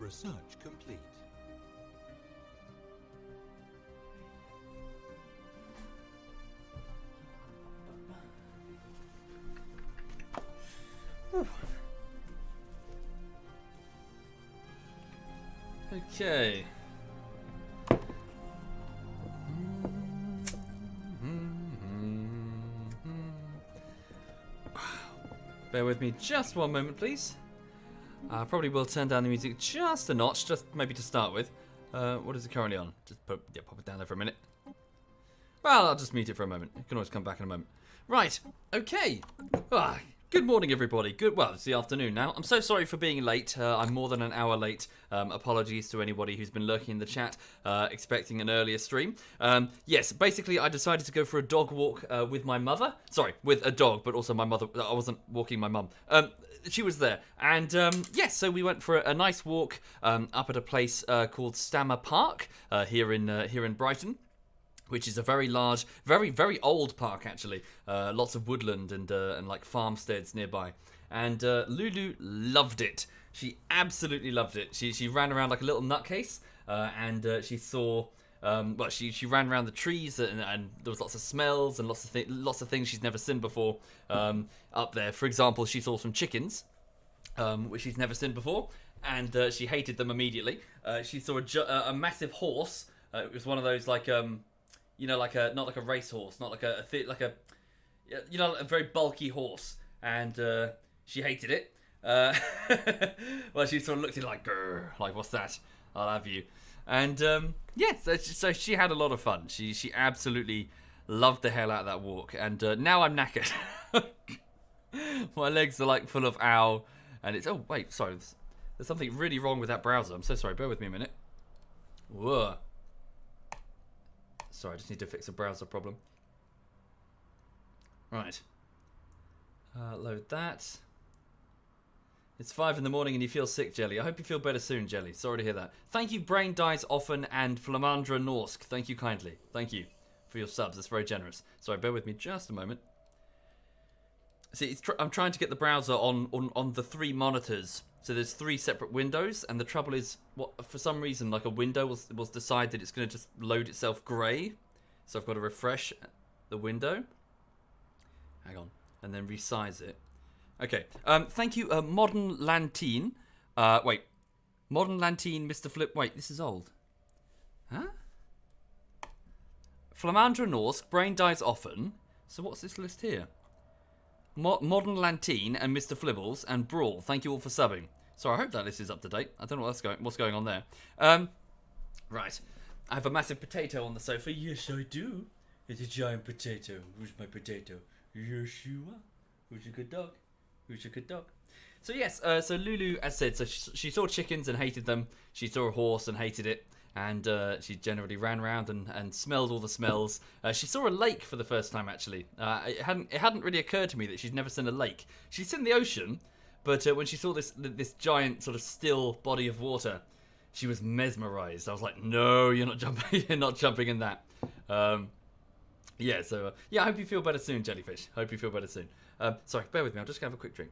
Research complete. Okay. Bear with me just one moment, please. I probably will turn down the music just a notch, just maybe to start with. What is it currently on? Just pop it down there for a minute. Well, I'll just mute it for a moment. You can always come back in a moment. Right, okay. Good morning, everybody. Well, it's the afternoon now. I'm so sorry for being late. I'm more than an hour late. Apologies to anybody who's been lurking in the chat, expecting an earlier stream. Yes, basically, I decided to go for a dog walk with my mother. Sorry, with a dog, but also my mother. I wasn't walking my mum. She was there. And, yes, so we went for a nice walk up at a place called Stammer Park here in Brighton, which is a very large, very, very old park, actually. Lots of woodland and like farmsteads nearby. And Lulu loved it. She absolutely loved it. She ran around like a little nutcase, and she saw... she ran around the trees, and there was lots of smells and lots of things she's never seen before up there. For example, she saw some chickens, which she's never seen before, and she hated them immediately. She saw a massive horse. It was one of those like... you know, not like a racehorse, not like a very bulky horse, and she hated it. Well, she sort of looked at it like, grr, like, what's that? I'll have you. And so she had a lot of fun. She absolutely loved the hell out of that walk. And now I'm knackered. My legs are like full of ow, and it's sorry, there's something really wrong with that browser. I'm so sorry. Bear with me a minute. Whoa. Sorry, I just need to fix a browser problem. Right. Load that. It's 5 in the morning and you feel sick, Jelly. I hope you feel better soon, Jelly. Sorry to hear that. Thank you, Brain Dies Often and Flamandra Norsk. Thank you kindly. Thank you for your subs. That's very generous. Sorry, bear with me just a moment. See, I'm trying to get the browser on the 3 monitors. So there's 3 separate windows, and the trouble is, for some reason, like a window will decide that it's going to just load itself grey. So I've got to refresh the window. Hang on, and then resize it. Okay. Thank you, Modern Lantine. Modern Lantine, Mr. Flip. Wait, this is old. Huh? Flamandra Norsk, Brain Dies Often. So what's this list here? Modern Lantine and Mr. Flibbles and Brawl. Thank you all for subbing. So I hope that list is up to date. I don't know what's going on there. Right. I have a massive potato on the sofa. Yes, I do. It's a giant potato. Who's my potato? Yes, you are. Who's a good dog? Who's a good dog? So yes, so Lulu, as said, so she saw chickens and hated them. She saw a horse and hated it. And she generally ran around and smelled all the smells. She saw a lake for the first time, actually. It hadn't really occurred to me that she'd never seen a lake. She'd seen the ocean, but when she saw this giant sort of still body of water, she was mesmerized. I was like, no, you're not jumping. You're not jumping in that. Yeah. So I hope you feel better soon, Jellyfish. Hope you feel better soon. Sorry, bear with me. I'm just gonna have a quick drink.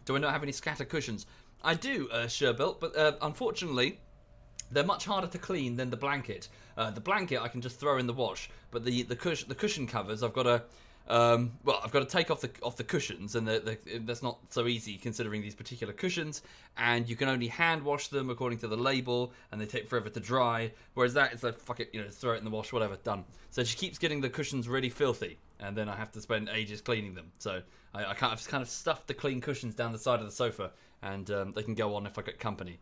Do I not have any scatter cushions? I do, Sherbelt, but unfortunately, they're much harder to clean than the blanket. The blanket I can just throw in the wash, but the cushion covers I've got to I've got to take off the cushions, and that's not so easy considering these particular cushions. And you can only hand wash them according to the label, and they take forever to dry. Whereas that, it's like fuck it, throw it in the wash, whatever, done. So she keeps getting the cushions really filthy, and then I have to spend ages cleaning them. So I've kind of stuffed the clean cushions down the side of the sofa, and they can go on if I get company,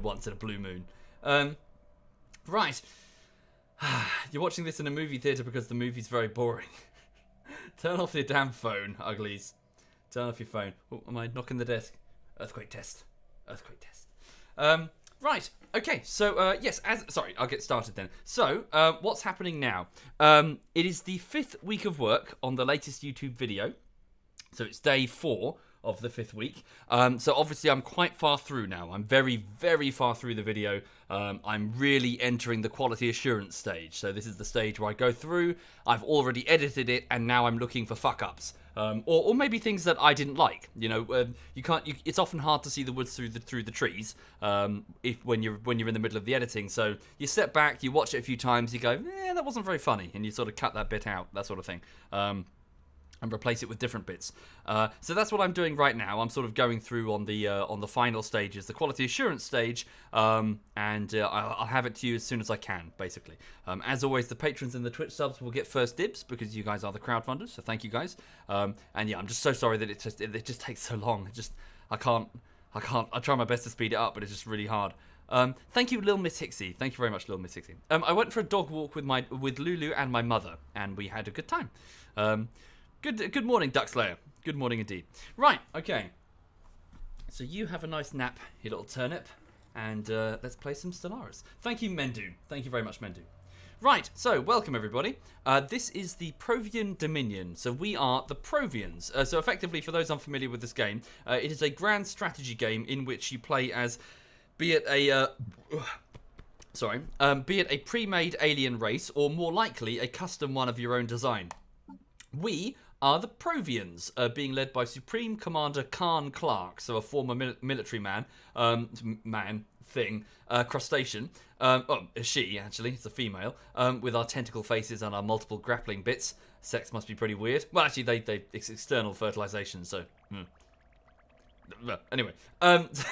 once in a blue moon. Right. You're watching this in a movie theatre because the movie's very boring. Turn off your damn phone, uglies. Turn off your phone. Oh, am I knocking the desk? Earthquake test. Earthquake test. Right. Okay. So, yes. Sorry, I'll get started then. So, what's happening now? It is the 5th week of work on the latest YouTube video. So it's day 4 of the 5th week. So obviously I'm quite far through now. I'm very, very far through the video. I'm really entering the quality assurance stage. So this is the stage where I go through, I've already edited it, and now I'm looking for fuck-ups. Or maybe things that I didn't like. You know, it's often hard to see the woods through the trees when you're in the middle of the editing. So you step back, you watch it a few times, you go, that wasn't very funny, and you sort of cut that bit out, that sort of thing. And replace it with different bits. So that's what I'm doing right now. I'm sort of going through on the final stages, the quality assurance stage, and I'll have it to you as soon as I can, basically. As always, the patrons and the Twitch subs will get first dibs because you guys are the crowdfunders. So thank you guys. And yeah, I'm just so sorry that it just takes so long. I try my best to speed it up, but it's just really hard. Thank you, Lil Miss Hixie. Thank you very much, Lil Miss Hixie. I went for a dog walk with Lulu and my mother, and we had a good time. Good morning, Duckslayer. Good morning indeed. Right, okay. So you have a nice nap, you little turnip, and let's play some Stellaris. Thank you, Mendu. Thank you very much, Mendu. Right, so welcome everybody. This is the Provian Dominion. So we are the Provians. So effectively, for those unfamiliar with this game, it is a grand strategy game in which you play as, be it a pre-made alien race, or more likely, a custom one of your own design. We are the Provians, being led by Supreme Commander Khan Clark, so a former military man, crustacean. She, actually, it's a female, with our tentacle faces and our multiple grappling bits. Sex must be pretty weird. Well, actually, it's external fertilization, so... Anyway, yes,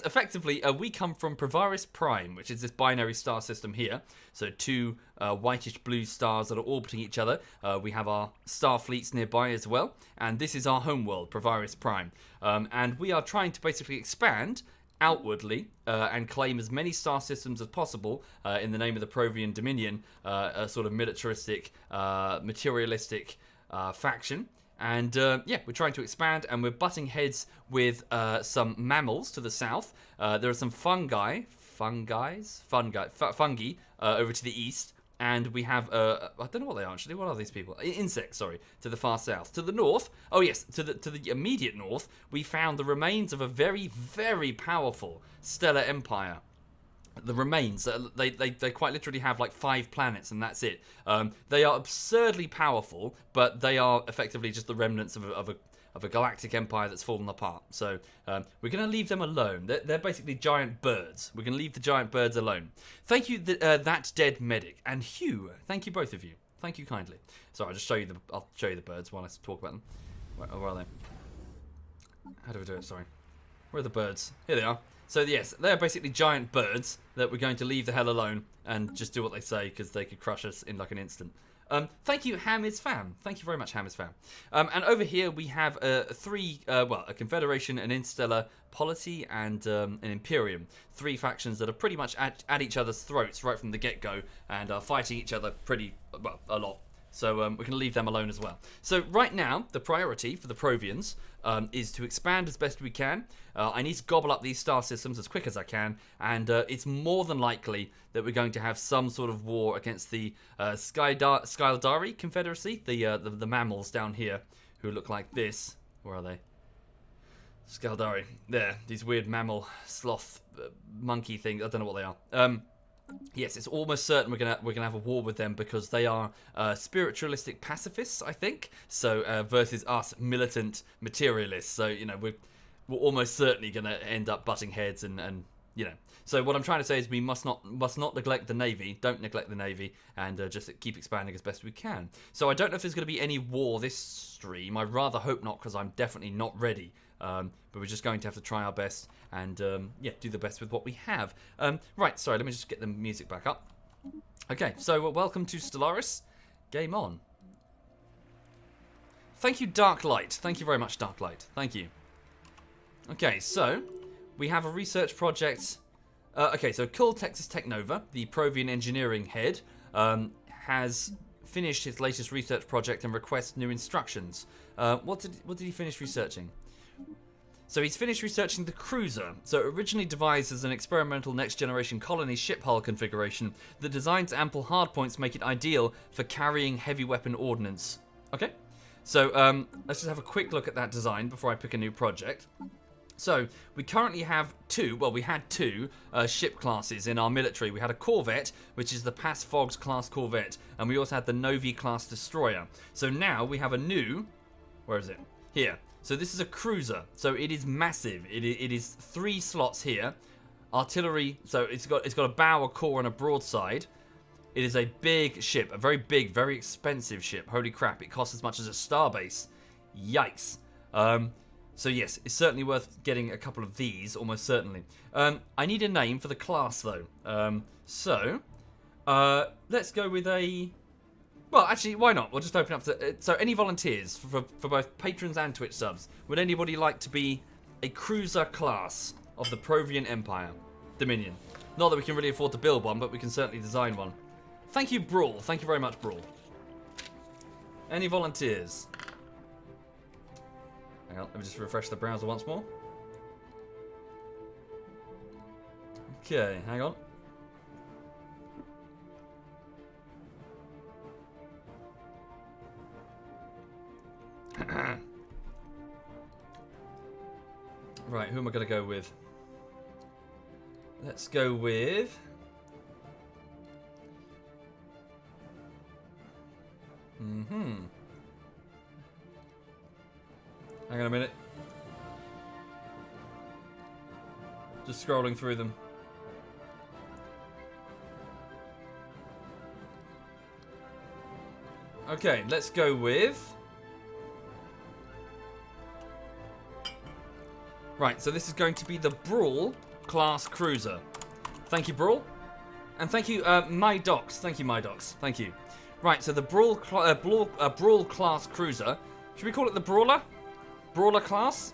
effectively, we come from Provaris Prime, which is this binary star system here. So two whitish-blue stars that are orbiting each other. We have our star fleets nearby as well, and this is our homeworld, Provaris Prime. And we are trying to basically expand outwardly and claim as many star systems as possible in the name of the Provian Dominion, a sort of militaristic, materialistic faction. And yeah, we're trying to expand, and we're butting heads with some mammals to the south. There are some fungi over to the east, and we have I don't know what they are actually. What are these people? Insects, sorry, to the far south. To the north, oh yes, to the immediate north, we found the remains of a very, very powerful stellar empire. The remains, they quite literally have like 5 planets, and that's it. They are absurdly powerful, but they are effectively just the remnants of a galactic empire that's fallen apart. So we're going to leave them alone. They're basically giant birds. We're going to leave the giant birds alone. Thank you, that dead medic, and Hugh. Thank you, both of you. Thank you kindly. Sorry, I'll show you the birds while I talk about them. Where are they? How do we do it? Sorry. Where are the birds? Here they are. So yes, they're basically giant birds that we're going to leave the hell alone and just do what they say, because they could crush us in like an instant. Thank you, Ham is Fam. Thank you very much, Ham is Fam. And over here we have a Confederation, an Interstellar Polity, and an Imperium. 3 factions that are pretty much at each other's throats right from the get-go, and are fighting each other a lot. So we're going to leave them alone as well. So right now, the priority for the Provians is to expand as best we can. I need to gobble up these star systems as quick as I can, and it's more than likely that we're going to have some sort of war against the Skaldari Confederacy, the mammals down here, who look like this. Where are they? Skaldari. There, these weird mammal sloth monkey things. I don't know what they are. Yes, it's almost certain we're gonna have a war with them, because they are spiritualistic pacifists, I think. So versus us militant materialists. So you know we're almost certainly gonna end up butting heads, and you know. So what I'm trying to say is we must not neglect the Navy. Don't neglect the Navy, and just keep expanding as best we can. So I don't know if there's going to be any war this stream. I rather hope not, because I'm definitely not ready. But we're just going to have to try our best and yeah, do the best with what we have. Right, sorry, let me just get the music back up. Okay, so welcome to Stellaris. Game on. Thank you, Darklight. Thank you very much, Darklight. Thank you. Okay, so we have a research project. Okay, so Cool Texas Technova, the Provian engineering head, has finished his latest research project and requests new instructions. What did he finish researching? So he's finished researching the cruiser. So originally devised as an experimental next-generation colony ship hull configuration, the design's ample hardpoints make it ideal for carrying heavy weapon ordnance. Okay. So let's just have a quick look at that design before I pick a new project. So we currently have we had two ship classes in our military. We had a corvette, which is the Pass Fogs class corvette, and we also had the Novi class destroyer. So now we have a new, where is it? Here. So this is a cruiser. So it is massive. It is 3 slots here. Artillery. So it's got a bow, a core, and a broadside. It is a big ship, a very big, very expensive ship. Holy crap! It costs as much as a starbase. Yikes. So yes, it's certainly worth getting a couple of these, almost certainly. I need a name for the class though. Let's go with a... Well, actually, why not? We'll just open up to... So any volunteers for both patrons and Twitch subs? Would anybody like to be a cruiser class of the Provian Empire? Dominion. Not that we can really afford to build one, but we can certainly design one. Thank you, Brawl. Thank you very much, Brawl. Any volunteers? Hang on, let me just refresh the browser once more. Okay, hang on. Right, who am I going to go with? Let's go with... Hang on a minute. Just scrolling through them. Okay, let's go with... Right, so this is going to be the Brawl class cruiser. Thank you, Brawl. And thank you, MyDocs. Thank you, MyDocs. Thank you. Right, so the Brawl class cruiser. Should we call it the Brawler? Brawler class?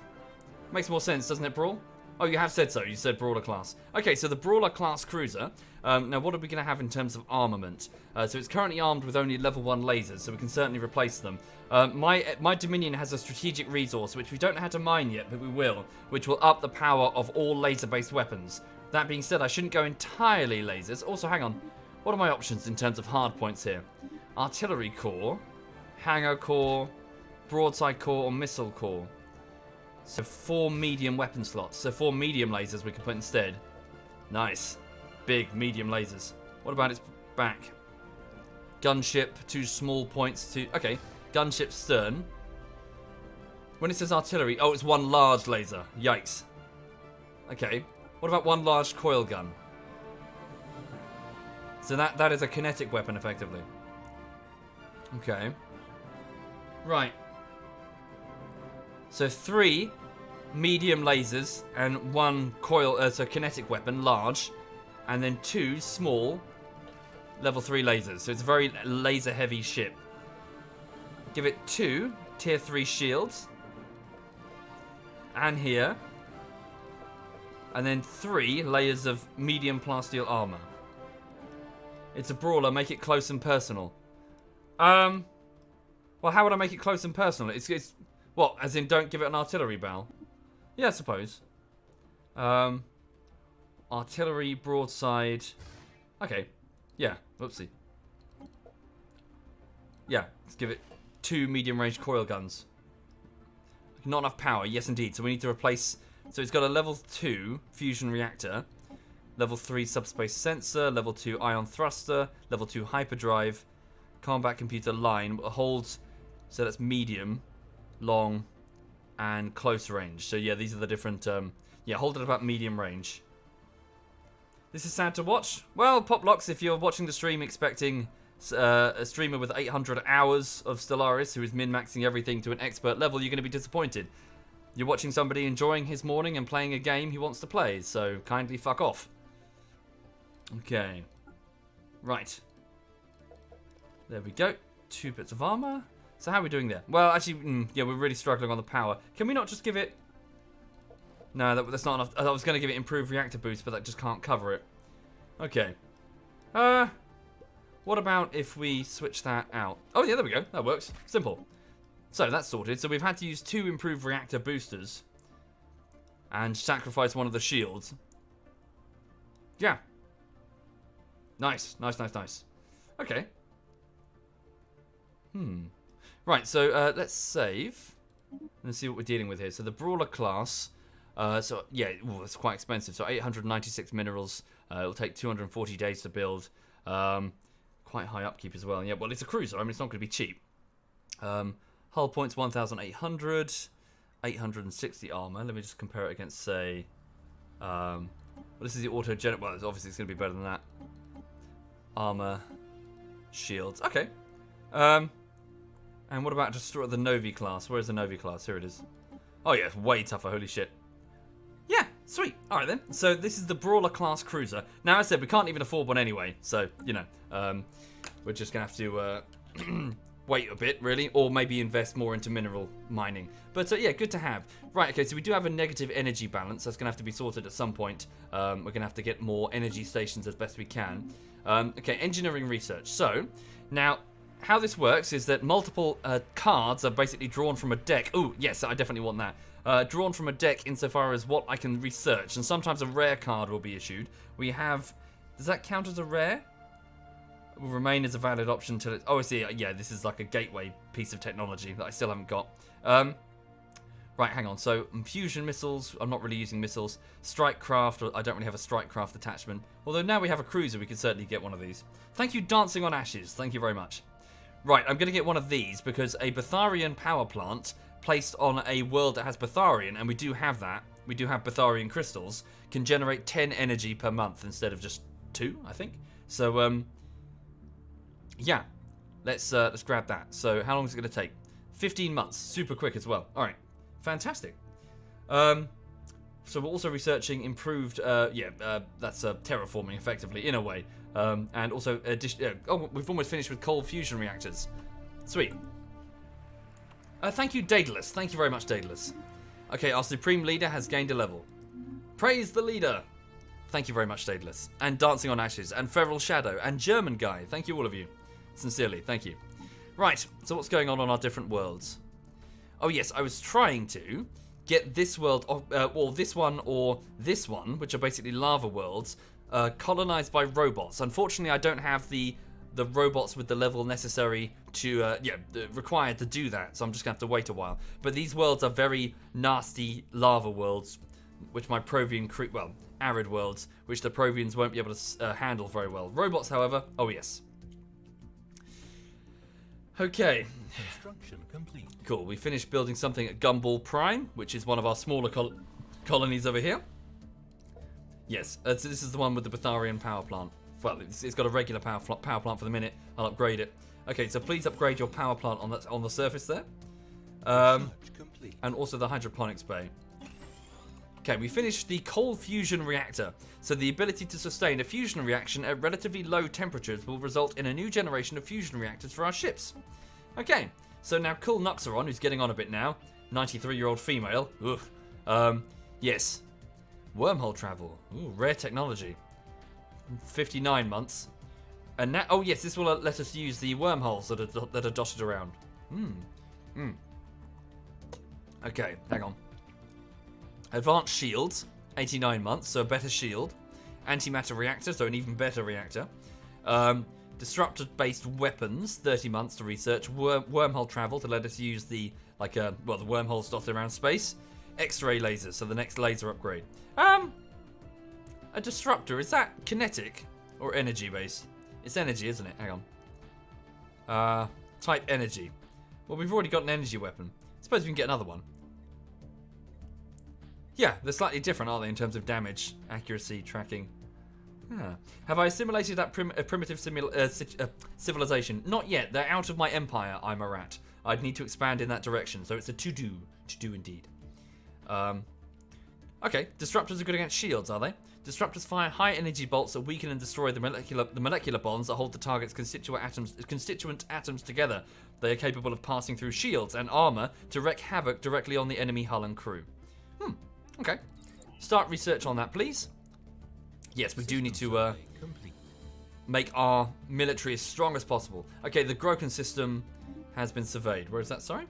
Makes more sense, doesn't it, Brawl? Oh, you have said so. You said Brawler class. Okay, so the Brawler class cruiser. Now, what are we going to have in terms of armament? So it's currently armed with only level 1 lasers, so we can certainly replace them. My Dominion has a strategic resource, which we don't know how to mine yet, but we will, which will up the power of all laser-based weapons. That being said, I shouldn't go entirely lasers. Also, hang on. What are my options in terms of hard points here? Artillery core, hangar core, broadside core, or missile core. So 4 medium weapon slots. So 4 medium lasers we can put instead. Nice. Big medium lasers. What about its back? Gunship, 2 small points, 2... Okay, gunship stern. When it says artillery... Oh, it's 1 large laser. Yikes. Okay. What about 1 large coil gun? So that is a kinetic weapon, effectively. Okay. Right. So 3 medium lasers and 1 coil, so kinetic weapon, large, and then 2 small level 3 lasers. So it's a very laser heavy ship. Give it 2 tier 3 shields. And here. And then 3 layers of medium plasteel armor. It's a brawler, make it close and personal. Well, how would I make it close and personal? It's what, as in don't give it an artillery barrel? Yeah, I suppose. Artillery, broadside. Okay. Yeah, whoopsie. Yeah, let's give it 2 medium-range coil guns. Not enough power, yes indeed. So we need to replace... So it's got a level 2 fusion reactor, level 3 subspace sensor, level 2 ion thruster, level 2 hyperdrive, combat computer line, holds... So that's medium, long, and close range. So yeah, these are the different... yeah, hold at about medium range. This is sad to watch. Well, Poplocks, if you're watching the stream expecting a streamer with 800 hours of Stellaris who is min-maxing everything to an expert level, you're going to be disappointed. You're watching somebody enjoying his morning and playing a game he wants to play, so kindly fuck off. Okay. Right. There we go. 2 bits of armor. So how are we doing there? Well, actually, yeah, we're really struggling on the power. Can we not just give it... No, that's not enough. I was going to give it improved reactor boost, but that just can't cover it. Okay. What about if we switch that out? Oh, yeah, there we go. That works. Simple. So, that's sorted. So, we've had to use 2 improved reactor boosters. And sacrifice one of the shields. Yeah. Nice. Nice, nice, nice. Okay. Right, so let's save and see what we're dealing with here. So the Brawler class, so yeah, it's quite expensive. So 896 minerals. It'll take 240 days to build. Quite high upkeep as well. Yeah, well, it's a cruiser. I mean, it's not going to be cheap. Hull points 1,800. 860 armor. Let me just compare it against, say, well, this is the auto gen. Well, obviously it's going to be better than that. Armor, shields. Okay. And what about just the Novi class? Where is the Novi class? Here it is. Oh yeah, it's way tougher. Holy shit. Yeah, sweet. All right then. So this is the Brawler class cruiser. Now, as I said, we can't even afford one anyway. So you know, we're just gonna have to wait a bit, really, or maybe invest more into mineral mining. But yeah, good to have. Right, okay, so we do have a negative energy balance. That's going to have to be sorted at some point. We're going to have to get more energy stations as best we can. Okay, engineering research. So, now, how this works is that multiple cards are basically drawn from a deck. Oh, yes, I definitely want that. Drawn from a deck insofar as what I can research. And sometimes a rare card will be issued. We have... Does that count as a rare? Will remain as a valid option until it... Oh, I see. Yeah, this is like a gateway piece of technology that I still haven't got. Right, hang on. So, fusion missiles. I'm not really using missiles. Strike craft. I don't really have a strike craft attachment. Although now we have a cruiser, we can certainly get one of these. Thank you, Dancing on Ashes. Thank you very much. Right, I'm going to get one of these because a Batharian power plant placed on a world that has Batharian, and we do have that. We do have Batharian crystals, can generate 10 energy per month instead of just 2, I think. So, yeah, let's grab that. So how long is it going to take? 15 months. Super quick as well. All right. Fantastic. So we're also researching improved, that's terraforming effectively, in a way. And also, we've almost finished with cold fusion reactors. Sweet. Thank you, Daedalus. Thank you very much, Daedalus. Okay, our Supreme Leader has gained a level. Praise the leader. Thank you very much, Daedalus. And Dancing on Ashes, and Feral Shadow, and German Guy. Thank you, all of you. Sincerely, thank you. Right, so what's going on our different worlds? Oh yes, I was trying to get this world, or this one, which are basically lava worlds, colonized by robots. Unfortunately, I don't have the robots with the level necessary to, required to do that, so I'm just going to have to wait a while. But these worlds are very nasty lava worlds, which my Provian, arid worlds, which the Provians won't be able to handle very well. Robots, however, oh yes. Okay. Construction complete. Cool. We finished building something at Gumball Prime, which is one of our smaller colonies over here. Yes, so this is the one with the Batharian power plant. Well, it's got a regular power plant for the minute. I'll upgrade it. Okay, so please upgrade your power plant on the surface there. And also the hydroponics bay. Okay, we finished the cold fusion reactor. So the ability to sustain a fusion reaction at relatively low temperatures will result in a new generation of fusion reactors for our ships. Okay, so now Cool Nuxeron, who's getting on a bit now, 93-year-old female. Yes. Wormhole travel. Ooh, rare technology. 59 months. And now, oh yes, this will let us use the wormholes that are dotted around. Okay, hang on. Advanced shields, 89 months, so a better shield. Antimatter reactor, so an even better reactor. Disruptor-based weapons, 30 months to research. Wormhole travel to let us use the wormholes dotted around space. X-ray lasers, so the next laser upgrade. A disruptor, is that kinetic or energy-based? It's energy, isn't it? Hang on. Type energy. Well, we've already got an energy weapon. Suppose we can get another one. Yeah, they're slightly different, aren't they, in terms of damage, accuracy, tracking. Have I assimilated that primitive civilization? Not yet. They're out of my empire, I'm a rat. I'd need to expand in that direction, so it's a to-do. To-do indeed. Okay, disruptors are good against shields, are they? Disruptors fire high energy bolts that weaken and destroy the molecular bonds that hold the target's constituent atoms together. They are capable of passing through shields and armor to wreak havoc directly on the enemy hull and crew. Okay. Start research on that, please. Yes, we do need to make our military as strong as possible. Okay, the Groken system has been surveyed. Where is that, sorry?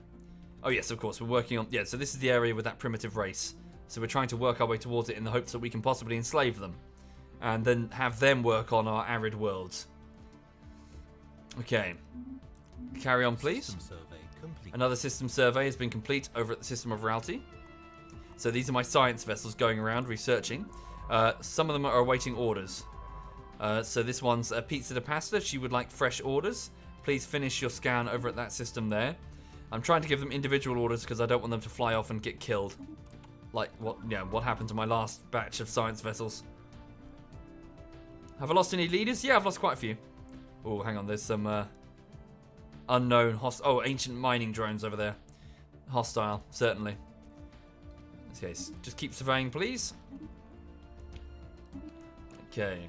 Oh yes, of course, we're working on... Yeah, so this is the area with that primitive race. So we're trying to work our way towards it in the hopes that we can possibly enslave them. And then have them work on our arid worlds. Okay. Carry on, please. complete. Another system survey has been complete over at the System of Reality. So these are my science vessels going around researching. Some of them are awaiting orders. So this one's Pizza de Pasta. She would like fresh orders. Please finish your scan over at that system there. I'm trying to give them individual orders because I don't want them to fly off and get killed. Like what happened to my last batch of science vessels. Have I lost any leaders? Yeah, I've lost quite a few. Oh, hang on. There's some unknown ancient mining drones over there. Hostile, certainly. Okay, just keep surveying, please. Okay.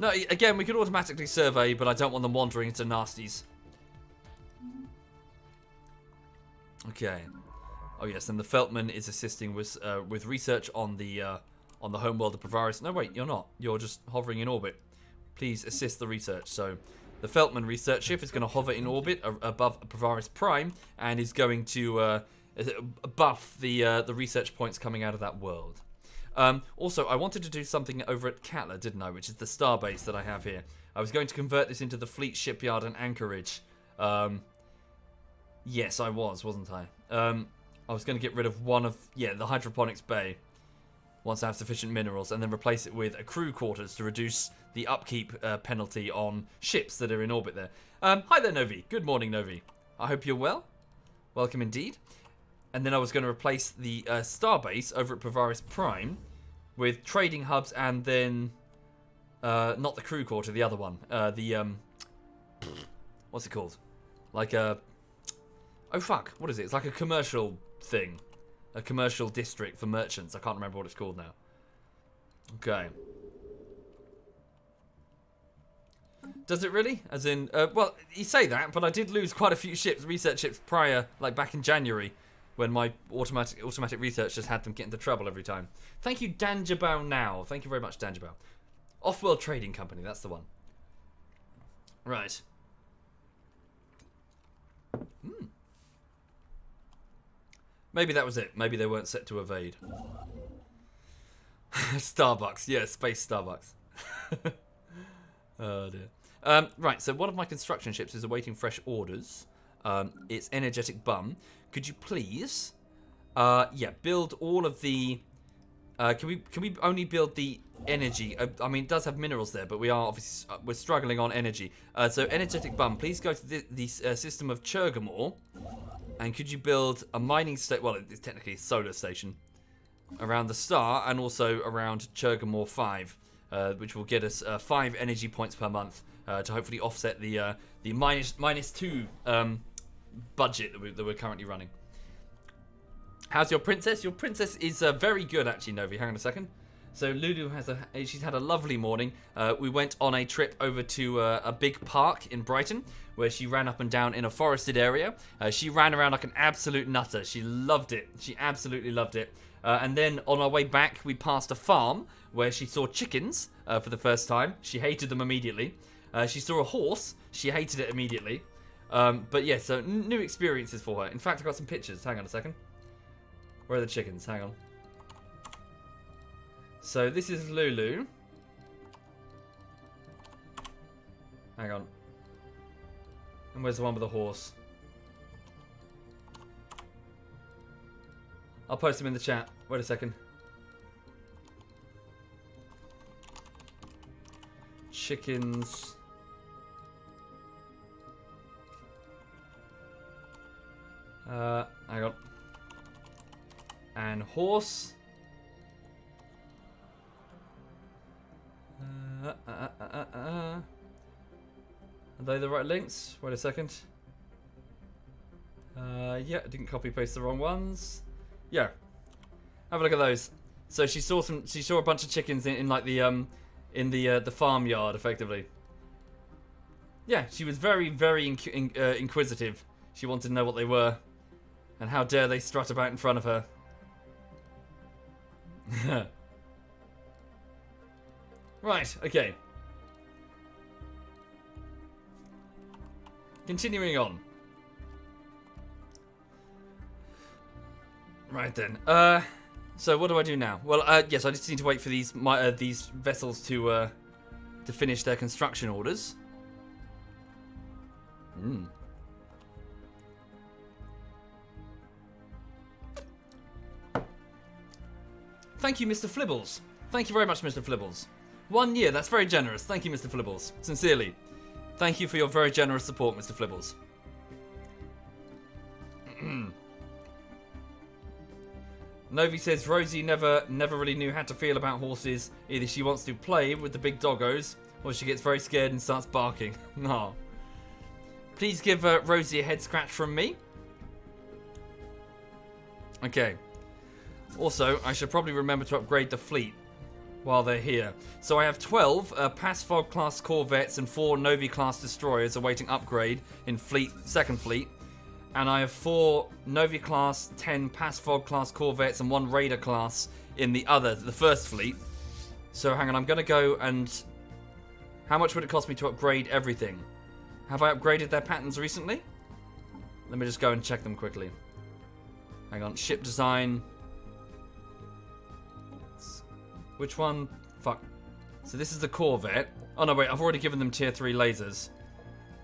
No, again, we could automatically survey, but I don't want them wandering into nasties. Okay. Oh yes, and the Feltman is assisting with research on the homeworld of Provaris. No, wait, you're not. You're just hovering in orbit. Please assist the research. So, the Feltman research ship is going to hover in orbit above Provaris Prime and is going to buff the research points coming out of that world. Also, I wanted to do something over at Catler, didn't I? Which is the starbase that I have here. I was going to convert this into the fleet shipyard and anchorage. Yes, I wasn't I? I was going to get rid of the hydroponics bay once I have sufficient minerals, and then replace it with a crew quarters to reduce the upkeep penalty on ships that are in orbit there. Hi there, Novi. Good morning, Novi. I hope you're well. Welcome indeed. And then I was going to replace the starbase over at Provaris Prime with trading hubs, and then not the crew quarter, the other one. What's it called? Like a... Oh, fuck. What is it? It's like a commercial thing. A commercial district for merchants. I can't remember what it's called now. Okay. Does it really? As in... well, you say that, but I did lose quite a few ships, research ships, prior, like back in January, when my automatic research just had them get into trouble every time. Thank you, Danjabao Now. Thank you very much, Danjabao. Off-World Trading Company, that's the one. Right. Maybe that was it. Maybe they weren't set to evade. Starbucks. Yeah, space Starbucks. Oh, dear. Right, so one of my construction ships is awaiting fresh orders. It's Energetic Bum. Could you please... build all of the... Can we only build the energy? I mean, it does have minerals there, but we are obviously... we're struggling on energy. So, Energetic Bum, please go to the system of Churgamore. And could you build a mining station? Well, it's technically a solar station around the star, and also around Churgamore 5, which will get us 5 energy points per month to hopefully offset the minus 2 budget that we're currently running. How's your princess? Your princess is very good, actually, Novi. Hang on a second. So Lulu she's had a lovely morning. We went on a trip over to a big park in Brighton, where she ran up and down in a forested area. She ran around like an absolute nutter. She loved it. She absolutely loved it. And then on our way back, we passed a farm where she saw chickens for the first time. She hated them immediately. She saw a horse. She hated it immediately. But yeah, so new experiences for her. In fact, I got some pictures. Hang on a second. Where are the chickens? Hang on. So this is Lulu. Hang on. And where's the one with the horse? I'll post them in the chat. Wait a second. Chickens. Hang on. And horse. Are they the right links? Wait a second. Yeah, I didn't copy paste the wrong ones. Yeah, have a look at those. So she saw a bunch of chickens in like the farmyard, effectively. Yeah, she was very inquisitive. She wanted to know what they were, and how dare they strut about in front of her. Right, okay. Continuing on. Right then. So what do I do now? Well, yes, I just need to wait for these vessels to finish their construction orders. Thank you, Mr. Flibbles. Thank you very much, Mr. Flibbles. 1 year, that's very generous. Thank you, Mr. Flibbles. Sincerely. Thank you for your very generous support, Mr. Flibbles. Novi says Rosie never really knew how to feel about horses. Either she wants to play with the big doggos, or she gets very scared and starts barking. No. Please give Rosie a head scratch from me. Okay. Also, I should probably remember to upgrade the fleet while they're here. So I have 12 Pasfog class corvettes and 4 Novi class destroyers awaiting upgrade in fleet, second fleet. And I have 4 Novi class, 10 Pasfog class corvettes and 1 Raider class in the first fleet. So hang on, I'm going to go and... How much would it cost me to upgrade everything? Have I upgraded their patterns recently? Let me just go and check them quickly. Hang on, ship design. Which one? Fuck. So this is the Corvette. Oh no, wait, I've already given them tier 3 lasers.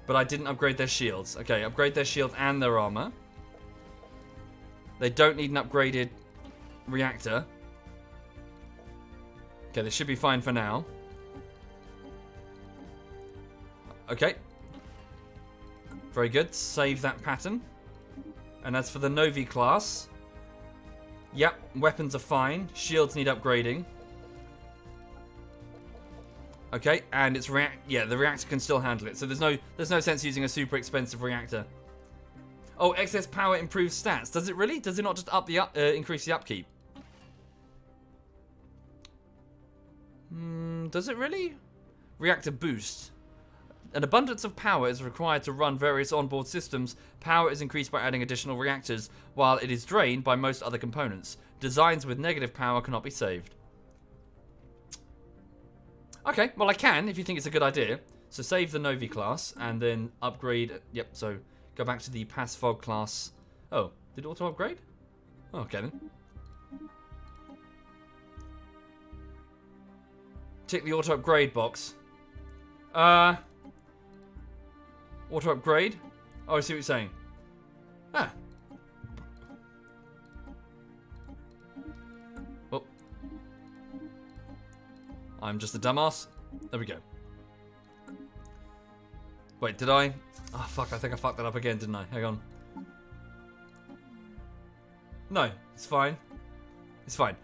But I didn't upgrade their shields. Okay, upgrade their shield and their armor. They don't need an upgraded reactor. Okay, they should be fine for now. Okay. Very good. Save that pattern. And as for the Novi class, yep, weapons are fine. Shields need upgrading. Okay, and it's the reactor can still handle it. So there's no sense using a super expensive reactor. Oh, excess power improves stats. Does it really? Does it not just increase the upkeep? Does it really? Reactor boost. An abundance of power is required to run various onboard systems. Power is increased by adding additional reactors, while it is drained by most other components. Designs with negative power cannot be saved. Okay, well I can, if you think it's a good idea. So save the Novi class, and then upgrade... Yep, so go back to the Pasfog class. Oh, did it auto-upgrade? Oh, okay then. Tick the auto-upgrade box. Auto-upgrade? Oh, I see what you're saying. Ah. Oh. I'm just a dumbass. There we go. Wait, did I? Oh, fuck, I think I fucked that up again, didn't I? Hang on. No, it's fine. It's fine.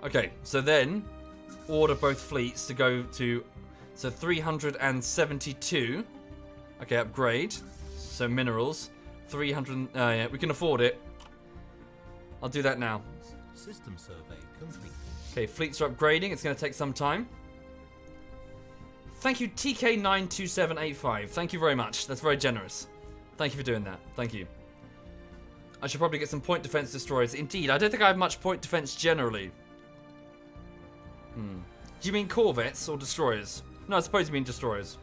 Okay, so then, order both fleets to go to... So 372... Okay, upgrade. So minerals. 300... yeah, we can afford it. I'll do that now. System survey complete. Okay, fleets are upgrading. It's going to take some time. Thank you, TK92785. Thank you very much. That's very generous. Thank you for doing that. Thank you. I should probably get some point defense destroyers. Indeed, I don't think I have much point defense generally. Do you mean corvettes or destroyers? No, I suppose you mean destroyers.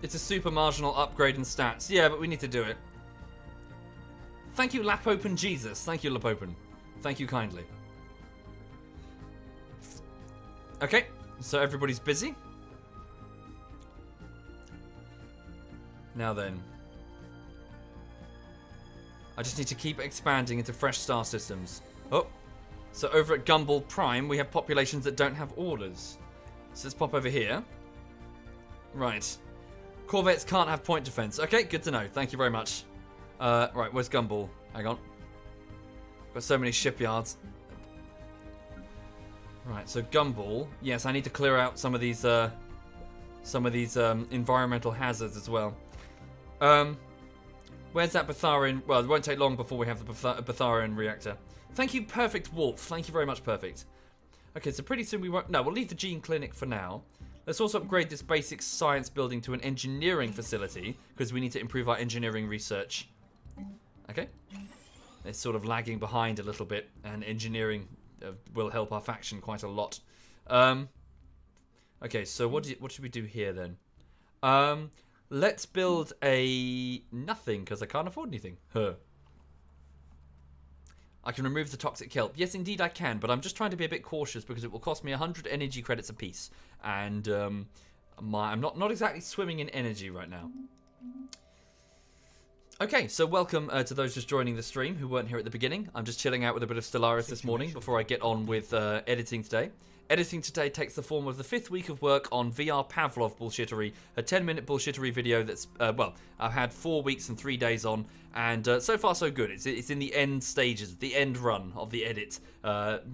It's a super marginal upgrade in stats. Yeah, but we need to do it. Thank you, Lapopen Jesus. Thank you, Lapopen. Thank you kindly. Okay, so everybody's busy. Now then. I just need to keep expanding into fresh star systems. Oh. So over at Gumball Prime, we have populations that don't have orders. So let's pop over here. Right. Corvettes can't have point defense. Okay, good to know. Thank you very much. Right, where's Gumball? Hang on. Got so many shipyards. Right, so Gumball. Yes, I need to clear out some of these environmental hazards as well. Where's that Batharian? Well, it won't take long before we have the Batharian reactor. Thank you, Perfect Wolf. Thank you very much, Perfect. Okay, so pretty soon we won't... No, we'll leave the Gene Clinic for now. Let's also upgrade this basic science building to an engineering facility, because we need to improve our engineering research. Okay. It's sort of lagging behind a little bit, and engineering will help our faction quite a lot. Okay, so what should we do here then? Let's build a nothing, because I can't afford anything. I can remove the toxic kelp. Yes, indeed I can, but I'm just trying to be a bit cautious because it will cost me 100 energy credits apiece. And I'm not exactly swimming in energy right now. Okay, so welcome to those just joining the stream who weren't here at the beginning. I'm just chilling out with a bit of Stellaris this morning before I get on with editing today. Editing today takes the form of the 5th week of work on VR Pavlov bullshittery, a 10-minute bullshittery video that's, well, I've had 4 weeks and 3 days on, and so far so good. It's in the end stages, the end run of the edit,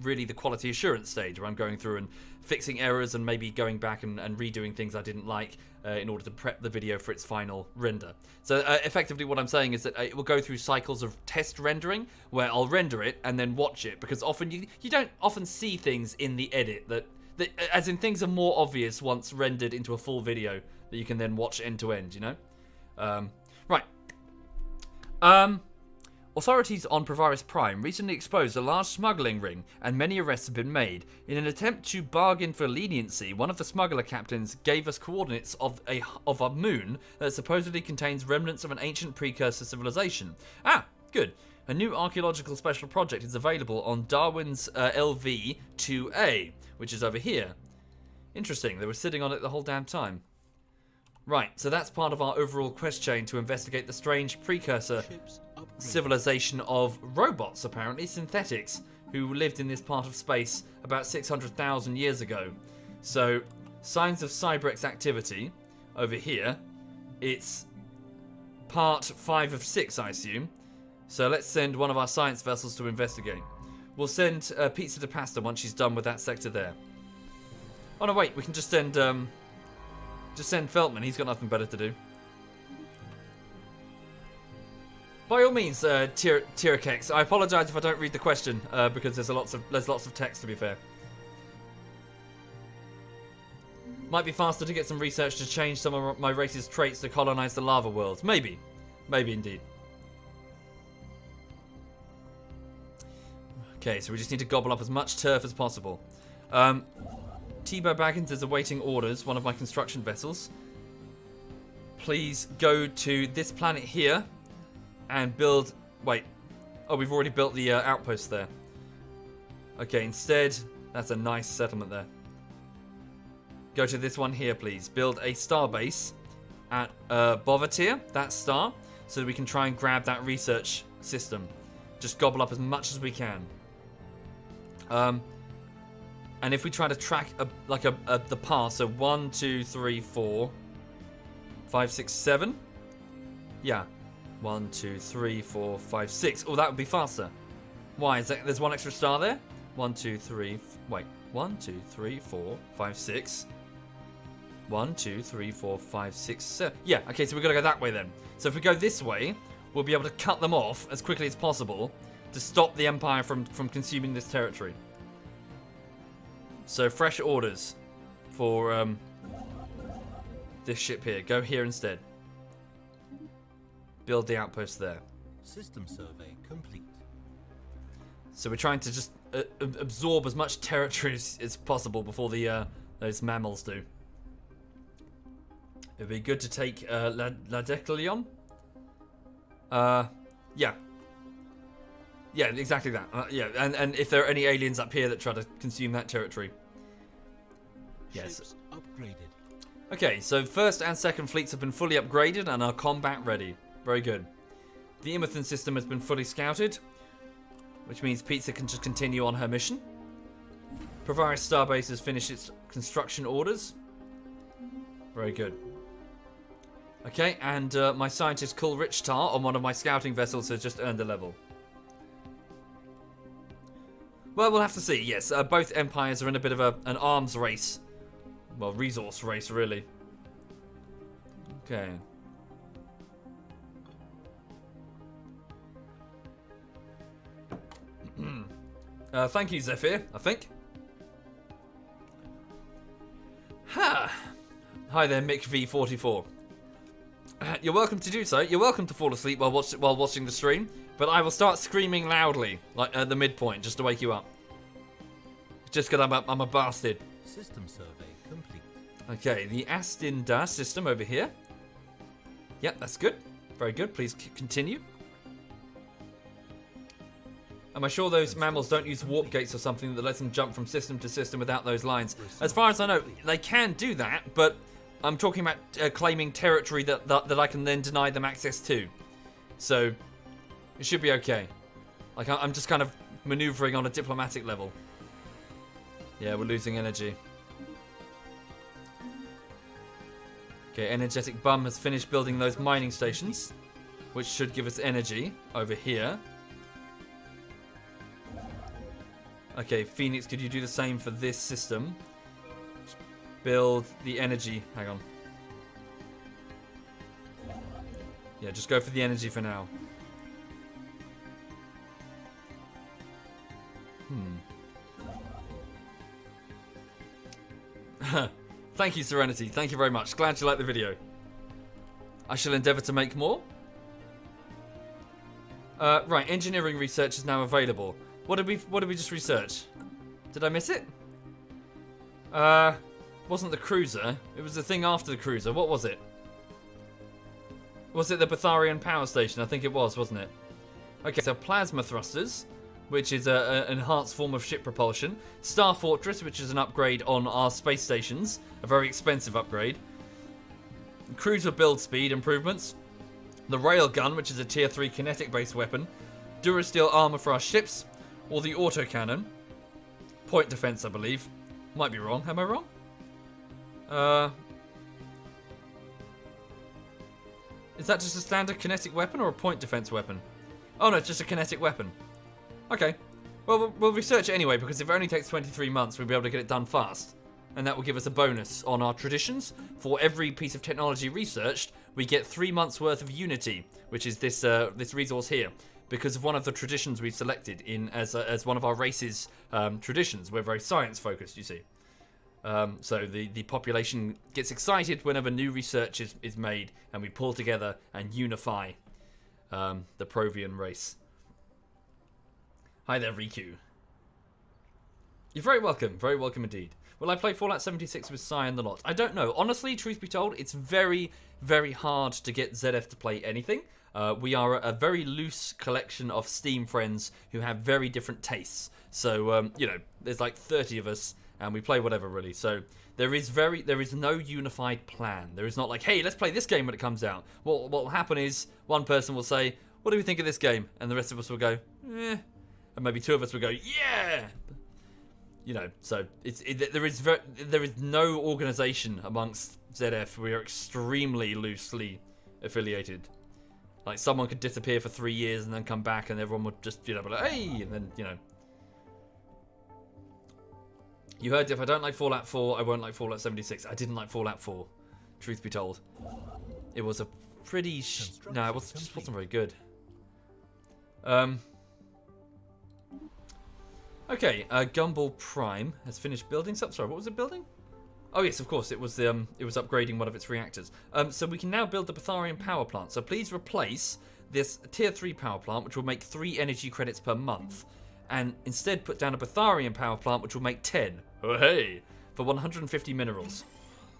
really the quality assurance stage, where I'm going through and fixing errors and maybe going back and redoing things I didn't like in order to prep the video for its final render. So effectively what I'm saying is that it will go through cycles of test rendering, where I'll render it and then watch it, because often you don't often see things in the edit that as in things are more obvious once rendered into a full video that you can then watch end to end, you know? Right. Authorities on Provaris Prime recently exposed a large smuggling ring, and many arrests have been made. In an attempt to bargain for leniency, one of the smuggler captains gave us coordinates of a moon that supposedly contains remnants of an ancient precursor civilization. Ah, good. A new archaeological special project is available on Darwin's LV-2A, which is over here. Interesting, they were sitting on it the whole damn time. Right, so that's part of our overall quest chain to investigate the strange precursor civilization of robots, apparently, synthetics, who lived in this part of space about 600,000 years ago. So, signs of Cybrex activity over here. It's part 5 of 6, I assume. So let's send one of our science vessels to investigate. We'll send Pizza de Pasta once she's done with that sector there. Oh no, wait, we can just send Feltman. He's got nothing better to do. By all means, Tirakex. I apologise if I don't read the question because there's lots of text, to be fair. Might be faster to get some research to change some of my race's traits to colonise the lava world. Maybe indeed. Okay, so we just need to gobble up as much turf as possible. T-Bow Baggins is awaiting orders, one of my construction vessels. Please go to this planet here and build... Wait. Oh, we've already built the outpost there. Okay, instead, that's a nice settlement there. Go to this one here, please. Build a star base at Bovatir, that star, so that we can try and grab that research system. Just gobble up as much as we can. And if we try to track the path, so 1, 2, 3, 4, 5, 6, 7. Yeah. 1, 2, 3, 4, 5, 6. Oh, that would be faster. Why? Is that, there's one extra star there? 1, 2, 3. Wait. 1, 2, 3, 4, 5, 6. 1, 2, 3, 4, 5, 6, 7. Yeah, okay, so we've got to go that way then. So if we go this way, we'll be able to cut them off as quickly as possible to stop the Empire from consuming this territory. So fresh orders for this ship here. Go here instead. Build the outpost there. System survey complete. So we're trying to just absorb as much territory as possible before the those mammals do. It'd be good to take La Declion. Yeah. Yeah, exactly that. Yeah, and if there are any aliens up here that try to consume that territory. Yes. Ships upgraded. Okay, so first and second fleets have been fully upgraded and are combat ready. Very good. The Imothan system has been fully scouted, which means Pizza can just continue on her mission. Provaris Starbase has finished its construction orders. Very good. Okay, and my scientist Kulrichtar on one of my scouting vessels has just earned a level. Well, we'll have to see, yes. Both empires are in a bit of an arms race. Well, resource race, really. Okay. Thank you, Zephyr, I think. Ha! Hi there, Mick V44. You're welcome to do so. You're welcome to fall asleep while watching the stream, but I will start screaming loudly, like at the midpoint, just to wake you up. Just because I'm a bastard. System survey complete. Okay, the Astinda system over here. Yep, that's good. Very good. Please continue. Am I sure those mammals don't use warp gates or something that lets them jump from system to system without those lines? As far as I know, they can do that, but I'm talking about claiming territory that I can then deny them access to. So it should be okay. Like, I'm just kind of maneuvering on a diplomatic level. Yeah, we're losing energy. Okay, Energetic Bum has finished building those mining stations, which should give us energy over here. Okay, Phoenix, could you do the same for this system? Build the energy. Hang on. Yeah, just go for the energy for now. Thank you, Serenity. Thank you very much. Glad you liked the video. I shall endeavour to make more. Right, engineering research is now available. What did we just research? Did I miss it? Wasn't the cruiser. It was the thing after the cruiser. What was it? Was it the Betharian power station? I think it was, wasn't it? Okay, so plasma thrusters, which is an enhanced form of ship propulsion. Star Fortress, which is an upgrade on our space stations. A very expensive upgrade. Cruiser build speed improvements. The railgun, which is a tier 3 kinetic-based weapon. Durasteel armor for our ships. Or the autocannon. Point defense, I believe. Might be wrong. Am I wrong? Is that just a standard kinetic weapon or a point defense weapon? Oh no, it's just a kinetic weapon. Okay. Well, we'll research it anyway, because if it only takes 23 months, we'll be able to get it done fast. And that will give us a bonus on our traditions. For every piece of technology researched, we get 3 months worth of Unity, which is this resource here. Because of one of the traditions we've selected in as one of our race's traditions. We're very science focused, you see. So the population gets excited whenever new research is made, and we pull together and unify the Provian race. Hi there, Riku. You're very welcome indeed. Will I play Fallout 76 with Cyan the lot? I don't know. Honestly, truth be told, it's very, very hard to get ZF to play anything. We are a very loose collection of Steam friends who have very different tastes. So, you know, there's like 30 of us, and we play whatever, really. So there is no unified plan. There is not like, hey, let's play this game when it comes out. What will happen is one person will say, what do we think of this game? And the rest of us will go, eh. And maybe two of us will go, yeah. You know, so there is no organisation amongst ZF. We are extremely loosely affiliated. Like, someone could disappear for 3 years and then come back, and everyone would just, you know, be like, hey, and then, you know. You heard, if I don't like Fallout 4, I won't like Fallout 76. I didn't like Fallout 4, truth be told. It was a pretty... no, it just wasn't very good. Okay, Gumball Prime has finished building stuff. Sorry, what was it building? Oh yes, of course, it was upgrading one of its reactors. So we can now build the Betharian power plant. So please replace this tier 3 power plant, which will make 3 energy credits per month, and instead put down a Betharian power plant, which will make 10. Oh hey! For 150 minerals.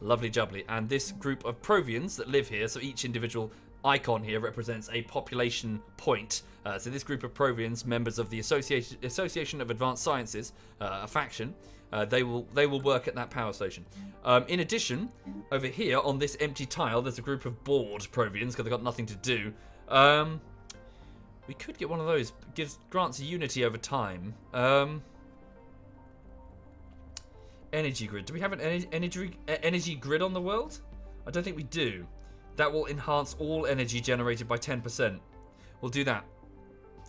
Lovely jubbly. And this group of Provians that live here, so each individual icon here represents a population point. So this group of Provians, members of the Association of Advanced Sciences, a faction, they will work at that power station. In addition, over here on this empty tile, there's a group of bored Provians because they've got nothing to do. We could get one of those. Grants unity over time. Energy grid. Do we have an energy grid on the world? I don't think we do. That will enhance all energy generated by 10%. We'll do that.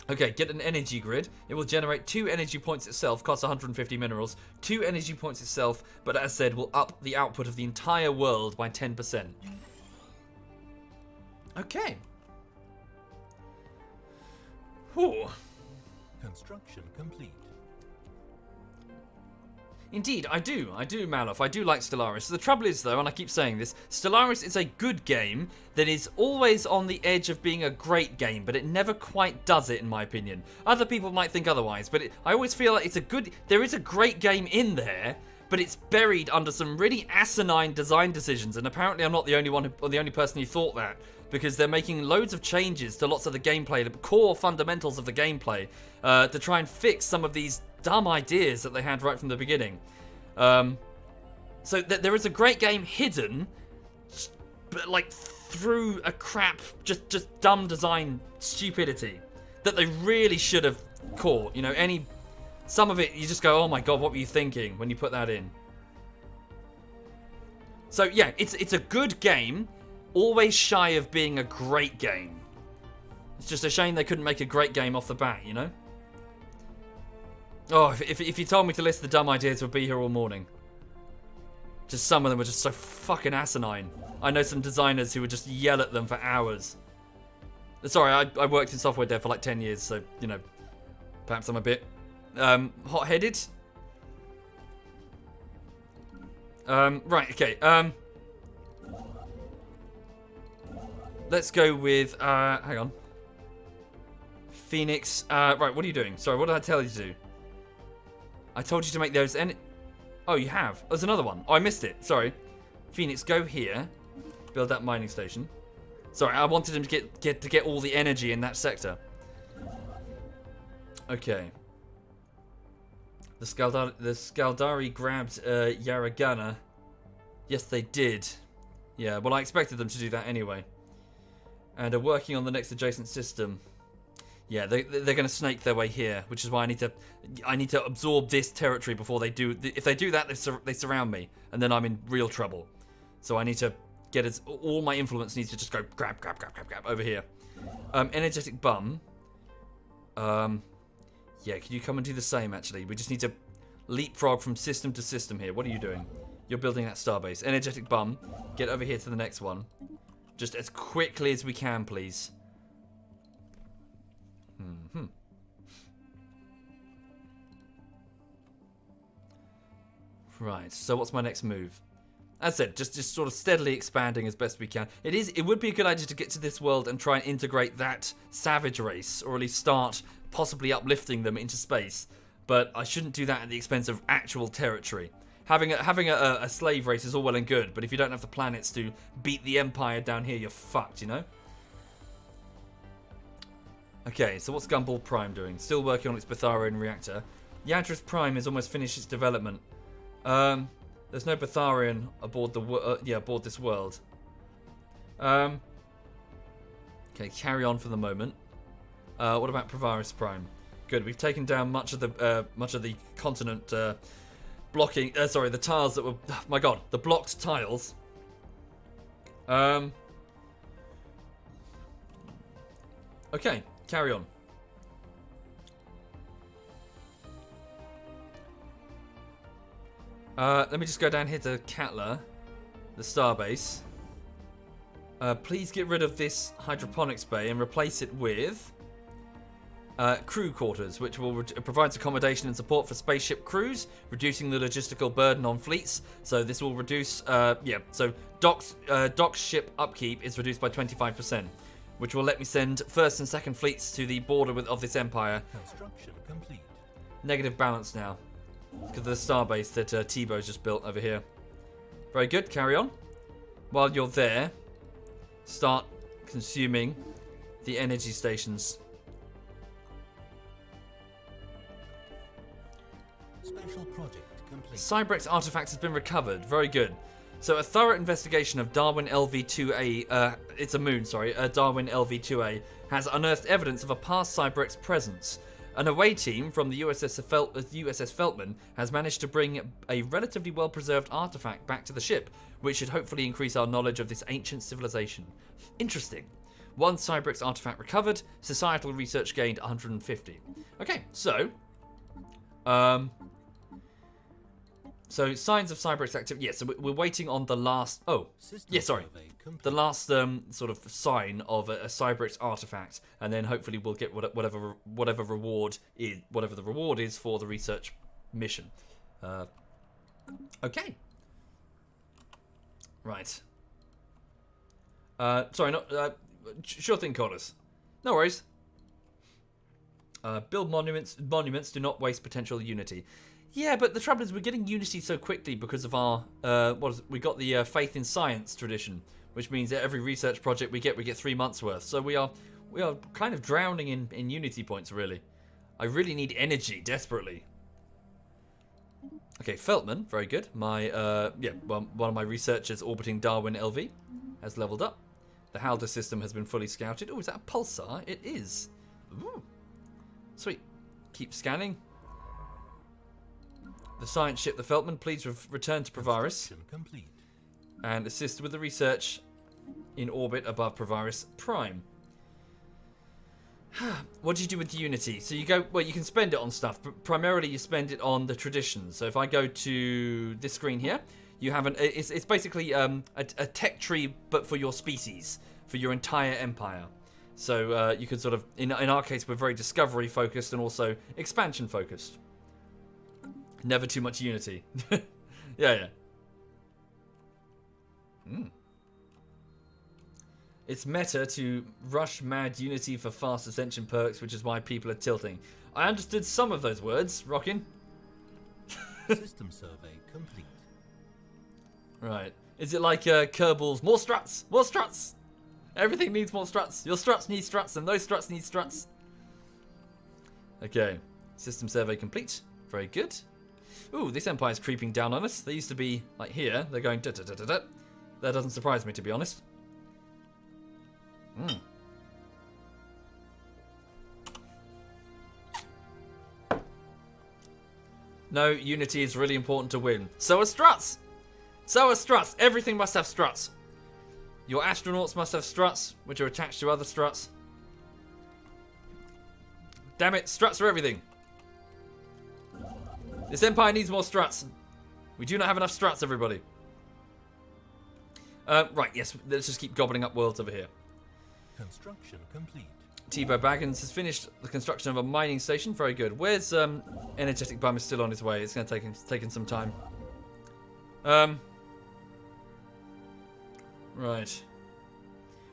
Okay, get an energy grid. It will generate 2 energy points itself, costs 150 minerals. 2 energy points itself, but as said, will up the output of the entire world by 10%. Okay. Ooh. Construction complete. Indeed, I do, Maloff. I do like Stellaris. The trouble is, though, and I keep saying this, Stellaris is a good game that is always on the edge of being a great game, but it never quite does it, in my opinion. Other people might think otherwise, but I always feel like there is a great game in there, but it's buried under some really asinine design decisions, and apparently I'm not the only person who thought that, because they're making loads of changes to lots of the gameplay, the core fundamentals of the gameplay, to try and fix some of these dumb ideas that they had right from the beginning. So there is a great game hidden like through a crap, just dumb design stupidity that they really should have caught. You know, some of it you just go, oh my god, what were you thinking when you put that in? So yeah, it's a good game, always shy of being a great game. It's just a shame they couldn't make a great game off the bat, you know? Oh, if you told me to list the dumb ideas, we'd be here all morning. Just some of them were just so fucking asinine. I know some designers who would just yell at them for hours. Sorry, I worked in software dev for like 10 years, so, you know, perhaps I'm a bit hot-headed. Right, okay. Let's go with, hang on. Phoenix. Right, what are you doing? Sorry, what did I tell you to do? I told you to make those Oh, you have? There's another one. Oh, I missed it. Sorry. Phoenix, go here. Build that mining station. Sorry, I wanted him to get all the energy in that sector. Okay. The Skaldari grabbed Yaragana. Yes, they did. Yeah, well, I expected them to do that anyway. And are working on the next adjacent system. Yeah, they're going to snake their way here, which is why I need to absorb this territory before they do. If they do that, they surround me, and then I'm in real trouble. So I need to get all my influence needs to just go grab over here. Energetic bum. Yeah, can you come and do the same? Actually, we just need to leapfrog from system to system here. What are you doing? You're building that starbase. Energetic bum. Get over here to the next one, just as quickly as we can, please. Right, so what's my next move? As I said, just sort of steadily expanding as best we can. It would be a good idea to get to this world and try and integrate that savage race, or at least start possibly uplifting them into space. But I shouldn't do that at the expense of actual territory. Having a slave race is all well and good, but if you don't have the planets to beat the Empire down here, you're fucked, you know? Okay, so what's Gumball Prime doing? Still working on its Betharian reactor. Yadris Prime has almost finished its development. There's no Betharian aboard aboard this world. Okay, carry on for the moment. What about Provaris Prime? Good, we've taken down much of the continent blocking. Sorry, the tiles that were. Oh my God, the blocked tiles. Okay, carry on. Let me just go down here to Katla, the starbase. Please get rid of this hydroponics bay and replace it with crew quarters, which will provides accommodation and support for spaceship crews, reducing the logistical burden on fleets. So this will reduce, so dock ship upkeep is reduced by 25%, which will let me send first and second fleets to the border of this empire. Construction complete. Negative balance now, because of the starbase that T-Bow's just built over here. Very good, carry on. While you're there, start consuming the energy stations. Special project complete. Cybrex artifact has been recovered. Very good. So a thorough investigation of Darwin LV-2A, it's a moon, sorry, Darwin LV-2A, has unearthed evidence of a past Cybrex presence. An away team from the USS Feltman has managed to bring a relatively well-preserved artifact back to the ship, which should hopefully increase our knowledge of this ancient civilization. Interesting. One Cybrex artifact recovered, societal research gained 150. Okay, so... So, signs of Cybrex activity. Yeah, so we're waiting on the last... Oh, yeah, sorry. The last sort of sign of a Cybrex artifact, and then hopefully we'll get whatever reward the reward is for the research mission. Okay. Right. Sorry, not... sure thing, Cordus. No worries. Build monuments. Monuments do not waste potential unity. Yeah, but the trouble is we're getting unity so quickly because of our we got the faith in science tradition, which means that every research project we get 3 months worth. So we are kind of drowning in unity points, really. I really need energy desperately. Okay, Feltman, very good. My one of my researchers orbiting Darwin LV has leveled up. The Halder system has been fully scouted. Oh, is that a pulsar? It is. Ooh. Sweet. Keep scanning. The science ship, the Feltman, please return to Provaris Construction complete. and assist with the research in orbit above Provaris Prime. What do you do with Unity? So you go, well, you can spend it on stuff, but primarily you spend it on the traditions. So if I go to this screen here, you have it's basically a tech tree, but for your species, for your entire empire. So you could sort of, in our case, we're very discovery focused and also expansion focused. Never too much Unity. yeah. It's meta to rush mad Unity for fast ascension perks, which is why people are tilting. I understood some of those words, Rockin. System survey complete. Right. Is it like Kerbal's more struts? More struts! Everything needs more struts. Your struts need struts, and those struts need struts. Okay. System survey complete. Very good. Ooh, this empire's creeping down on us. They used to be like here. They're going da-da-da-da-da. That doesn't surprise me, to be honest. No, Unity is really important to win. So are struts! So are struts! Everything must have struts. Your astronauts must have struts, which are attached to other struts. Damn it, struts are everything. This empire needs more struts. We do not have enough struts, everybody. Right, yes, let's just keep gobbling up worlds over here. Construction complete. T-Bow Baggins has finished the construction of a mining station. Very good. Where's Energetic Bum is still on his way. It's going to take him some time. Right.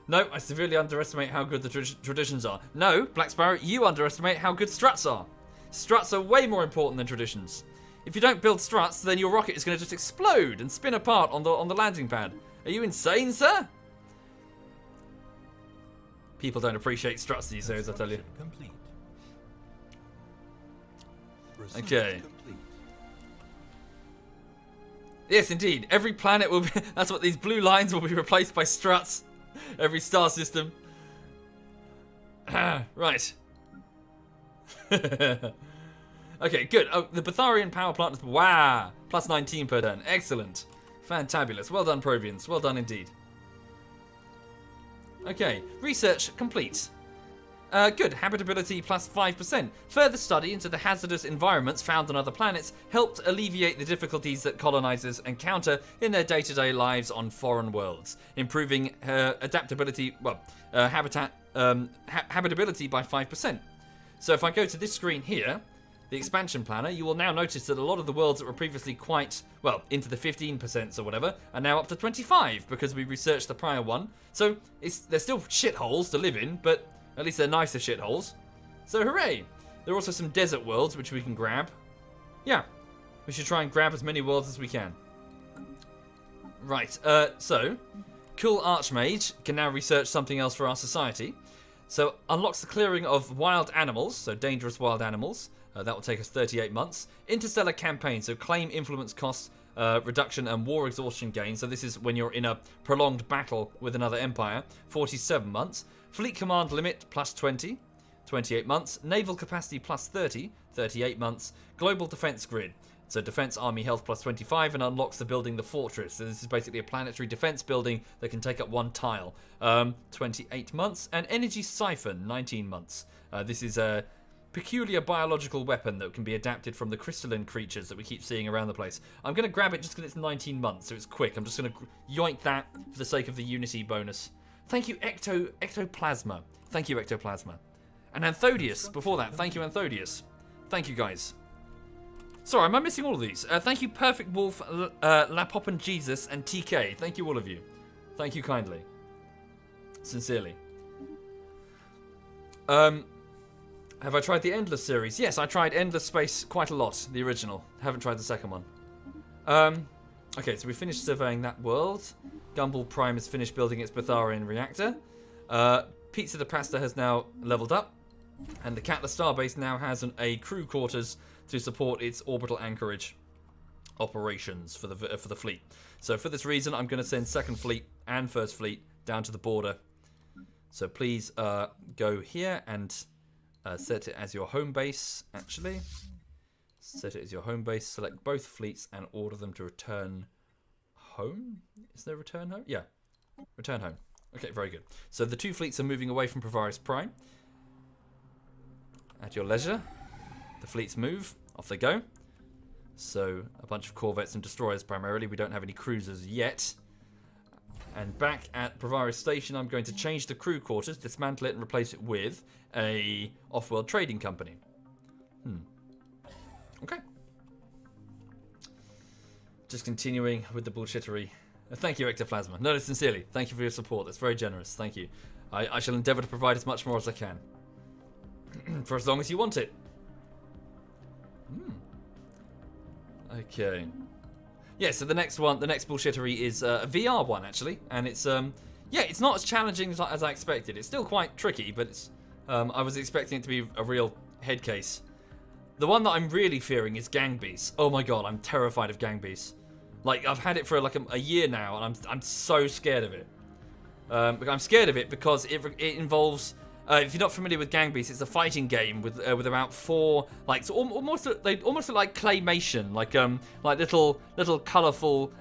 No, I severely underestimate how good the traditions are. No, Black Sparrow, you underestimate how good struts are. Struts are way more important than traditions. If you don't build struts, then your rocket is going to just explode and spin apart on the landing pad. Are you insane, sir? People don't appreciate struts these days, I tell you. Complete. Okay. Complete. Yes, indeed. Every planet will be... That's what these blue lines will be replaced by struts. Every star system. Right. Okay, good. Oh, the Betharian power plant is... Wow. Plus 19 per turn. Excellent. Fantabulous. Well done, Provians. Well done indeed. Okay. Research complete. Good. Habitability plus 5%. Further study into the hazardous environments found on other planets helped alleviate the difficulties that colonizers encounter in their day-to-day lives on foreign worlds, improving adaptability, habitability by 5%. So if I go to this screen here, the expansion planner, you will now notice that a lot of the worlds that were previously quite, well, into the 15% or whatever, are now up to 25 because we researched the prior one. So they're still shitholes to live in, but at least they're nicer shitholes. So hooray! There are also some desert worlds which we can grab. Yeah, we should try and grab as many worlds as we can. Right, so Cool Archmage can now research something else for our society. So unlocks the clearing of wild animals, so dangerous wild animals. That will take us 38 months. Interstellar campaign, so claim influence cost reduction and war exhaustion gain. So this is when you're in a prolonged battle with another empire. 47 months. Fleet command limit plus 20, 28 months. Naval capacity plus 30, 38 months. Global defense grid. So defense army health plus 25 and unlocks the building the fortress. So this is basically a planetary defense building that can take up one tile. 28 months. And energy siphon, 19 months. This is a peculiar biological weapon that can be adapted from the crystalline creatures that we keep seeing around the place. I'm going to grab it just because it's 19 months, so it's quick. I'm just going to yoink that for the sake of the Unity bonus. Thank you, Ectoplasma. Thank you, Ectoplasma. And Anthodius, before that. Thank you, Anthodius. Thank you, guys. Sorry, am I missing all of these? Thank you, Perfect Wolf, Lapop Jesus, and TK. Thank you, all of you. Thank you kindly. Sincerely. Have I tried the Endless series? Yes, I tried Endless Space quite a lot, the original. Haven't tried the second one. Okay, so we finished surveying that world. Gumball Prime has finished building its Betharian reactor. Pizza de Pasta has now leveled up. And the Catler Starbase now has a crew quarters to support its orbital anchorage. operations for the fleet. So for this reason, I'm going to send Second Fleet and First Fleet down to the border. So please go here and set it as your home base, actually. Set it as your home base. Select both fleets and order them to return home. Is there return home? Yeah. Return home. Okay, very good. So the two fleets are moving away from Provaris Prime. At your leisure. The fleets move. Off they go. So a bunch of corvettes and destroyers primarily. We don't have any cruisers yet. And back at Provaris Station, I'm going to change the crew quarters, dismantle it, and replace it with a off-world trading company. Okay. Just continuing with the bullshittery. Thank you, Ectoplasma. No, sincerely. Thank you for your support. That's very generous. Thank you. I shall endeavour to provide as much more as I can. For as long as you want it. Okay. Yeah, so the next bullshittery is a VR one, actually. And it's, yeah, it's not as challenging as I expected. It's still quite tricky, but it's, I was expecting it to be a real head case. The one that I'm really fearing is Gang Beasts. Oh my god, I'm terrified of Gang Beasts. Like, I've had it for like a year now, and I'm so scared of it. I'm scared of it because it involves... if you're not familiar with Gang Beasts, it's a fighting game with about 4, like, so almost they almost look like claymation, like little colourful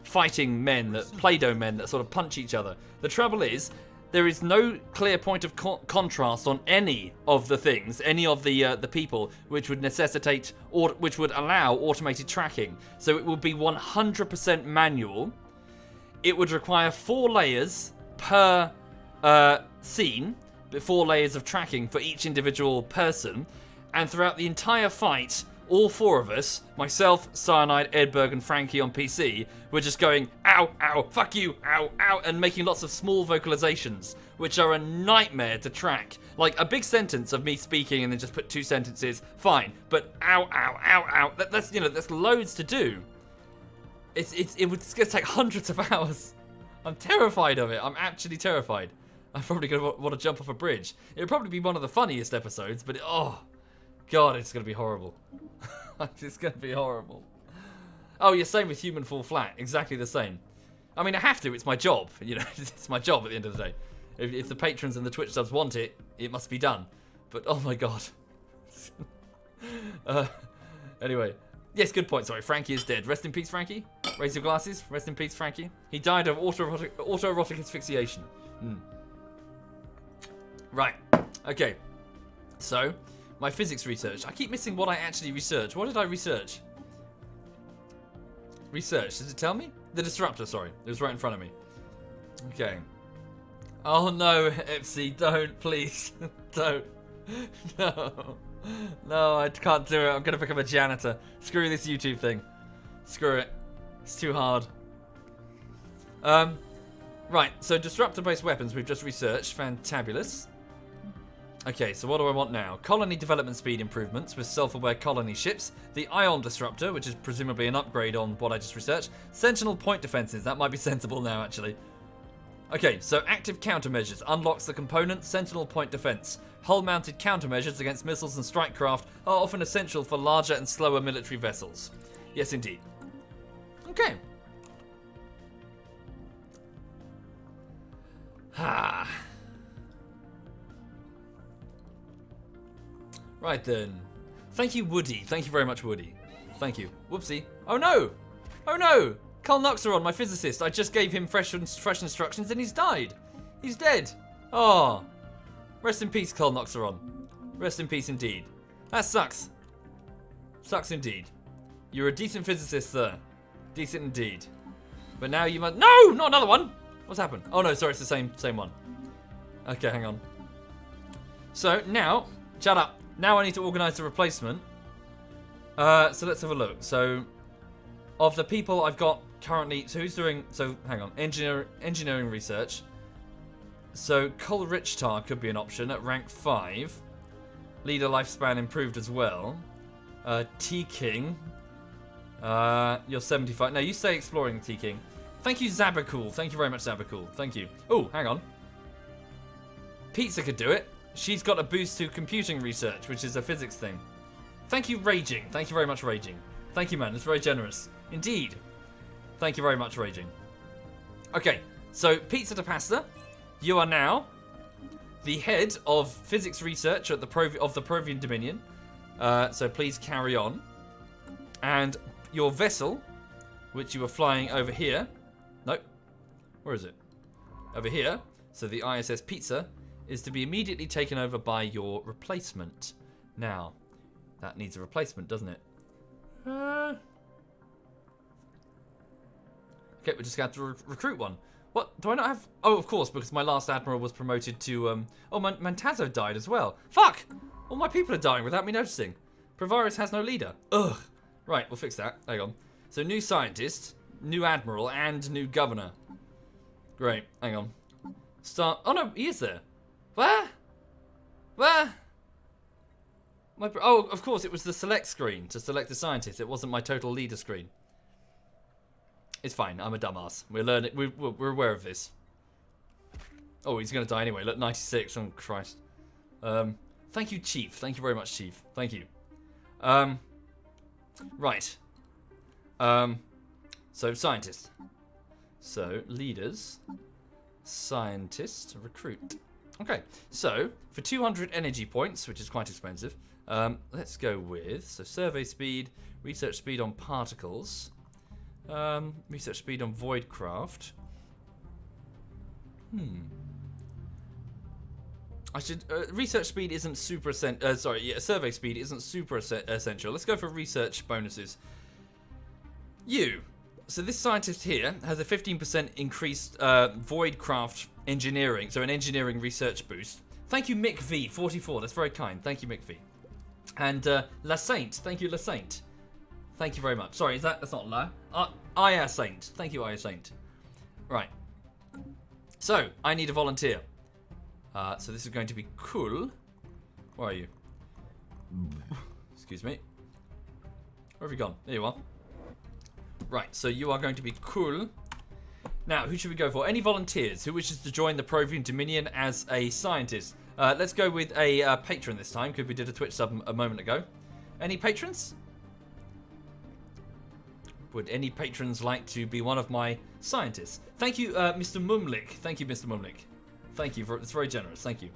fighting men, Play-Doh men that sort of punch each other. The trouble is, there is no clear point of contrast on any of the things, any of the people, which would necessitate or which would allow automated tracking. So it would be 100% manual. It would require 4 layers per scene, 4 layers of tracking for each individual person, and throughout the entire fight, all 4 of us, myself, Cyanide, Edberg, and Frankie on PC, were just going, ow, ow, fuck you, ow, ow, and making lots of small vocalizations, which are a nightmare to track. Like, a big sentence of me speaking and then just put 2 sentences, fine, but ow, ow, ow, ow, that's, you know, that's loads to do. It's going to take hundreds of hours. I'm terrified of it. I'm actually terrified. I'm probably going to want to jump off a bridge. It'll probably be one of the funniest episodes, but oh, God, it's going to be horrible. It's going to be horrible. Oh, yeah, same with Human Fall Flat. Exactly the same. I mean, I have to. It's my job. You know, it's my job at the end of the day. If the patrons and the Twitch subs want it, it must be done. But, oh my God. Anyway. Yes, good point. Sorry, Frankie is dead. Rest in peace, Frankie. Raise your glasses. Rest in peace, Frankie. He died of autoerotic asphyxiation. Right. Okay. So, my physics research. I keep missing what I actually researched. What did I research? Research. Does it tell me? The disruptor, sorry. It was right in front of me. Okay. Oh no, Epsy, don't, please. Don't. No. No, I can't do it. I'm going to become a janitor. Screw this YouTube thing. Screw it. It's too hard. Right, so disruptor-based weapons we've just researched. Fantabulous. Okay, so what do I want now? Colony development speed improvements with self-aware colony ships. The Ion Disruptor, which is presumably an upgrade on what I just researched. Sentinel point defenses. That might be sensible now, actually. Okay, so active countermeasures. Unlocks the component Sentinel point defense. Hull-mounted countermeasures against missiles and strike craft are often essential for larger and slower military vessels. Yes, indeed. Okay. Right then. Thank you, Woody. Thank you very much, Woody. Thank you. Whoopsie. Oh no! Oh no! Carl Noxeron, my physicist. I just gave him fresh instructions and he's died. He's dead. Oh. Rest in peace, Carl Noxeron. Rest in peace indeed. That sucks. Sucks indeed. You're a decent physicist, sir. Decent indeed. But now you must... No! Not another one! What's happened? Oh no, sorry, it's the same one. Okay, hang on. So, now... Shut up. Now I need to organise the replacement. So let's have a look. So, of the people I've got currently... So who's doing... So, hang on. Engineering research. So, Cole Richtar could be an option at rank 5. Leader lifespan improved as well. T-King. You're 75. No, you stay exploring, T-King. Thank you, Zabacool. Thank you very much, Zabacool. Thank you. Oh, hang on. Pizza could do it. She's got a boost to computing research, which is a physics thing. Thank you, Raging. Thank you very much, Raging. Thank you, man. That's very generous. Indeed. Thank you very much, Raging. Okay, so Pizza de Pasta, you are now the head of physics research at the Provian Dominion. So please carry on. And your vessel, which you were flying over here. Nope. Where is it? Over here. So the ISS Pizza is to be immediately taken over by your replacement. Now, that needs a replacement, doesn't it? Okay, we're just going to have to recruit one. What? Do I not have... Oh, of course, because my last admiral was promoted to... Oh, Mantazo died as well. Fuck! All my people are dying without me noticing. Provaris has no leader. Ugh. Right, we'll fix that. Hang on. So, new scientist, new admiral, and new governor. Great. Hang on. Start... Oh, no, he is there. Where? Where? Oh, of course, it was the select screen to select the scientist. It wasn't my total leader screen. It's fine. I'm a dumbass. We're learning. We're aware of this. Oh, he's going to die anyway. Look, 96. Oh, Christ. Thank you, Chief. Thank you very much, Chief. Thank you. Right. So, scientist. So, leaders. Scientist. Recruit. Okay. So, for 200 energy points, which is quite expensive, let's go with... So, survey speed, research speed on particles... research speed on Voidcraft. I should... research speed isn't super survey speed isn't super essential. Let's go for research bonuses. So this scientist here has a 15% increased Voidcraft engineering. So an engineering research boost. Thank you, Mick V, 44. That's very kind. Thank you, Mick V. And La Saint. Thank you, La Saint. Thank you very much. Sorry, that's not La. Aya Saint. Thank you, Aya Saint. Right. So, I need a volunteer. So this is going to be cool. Where are you? Excuse me. Where have you gone? There you are. Right, so you are going to be cool. Now, who should we go for? Any volunteers? Who wishes to join the Provian Dominion as a scientist? Let's go with a patron this time, because we did a Twitch sub a moment ago. Any patrons? Would any patrons like to be one of my scientists? Thank you, Mr. Mumlik. Thank you, Mr. Mumlik. Thank you. It's very generous. Thank you.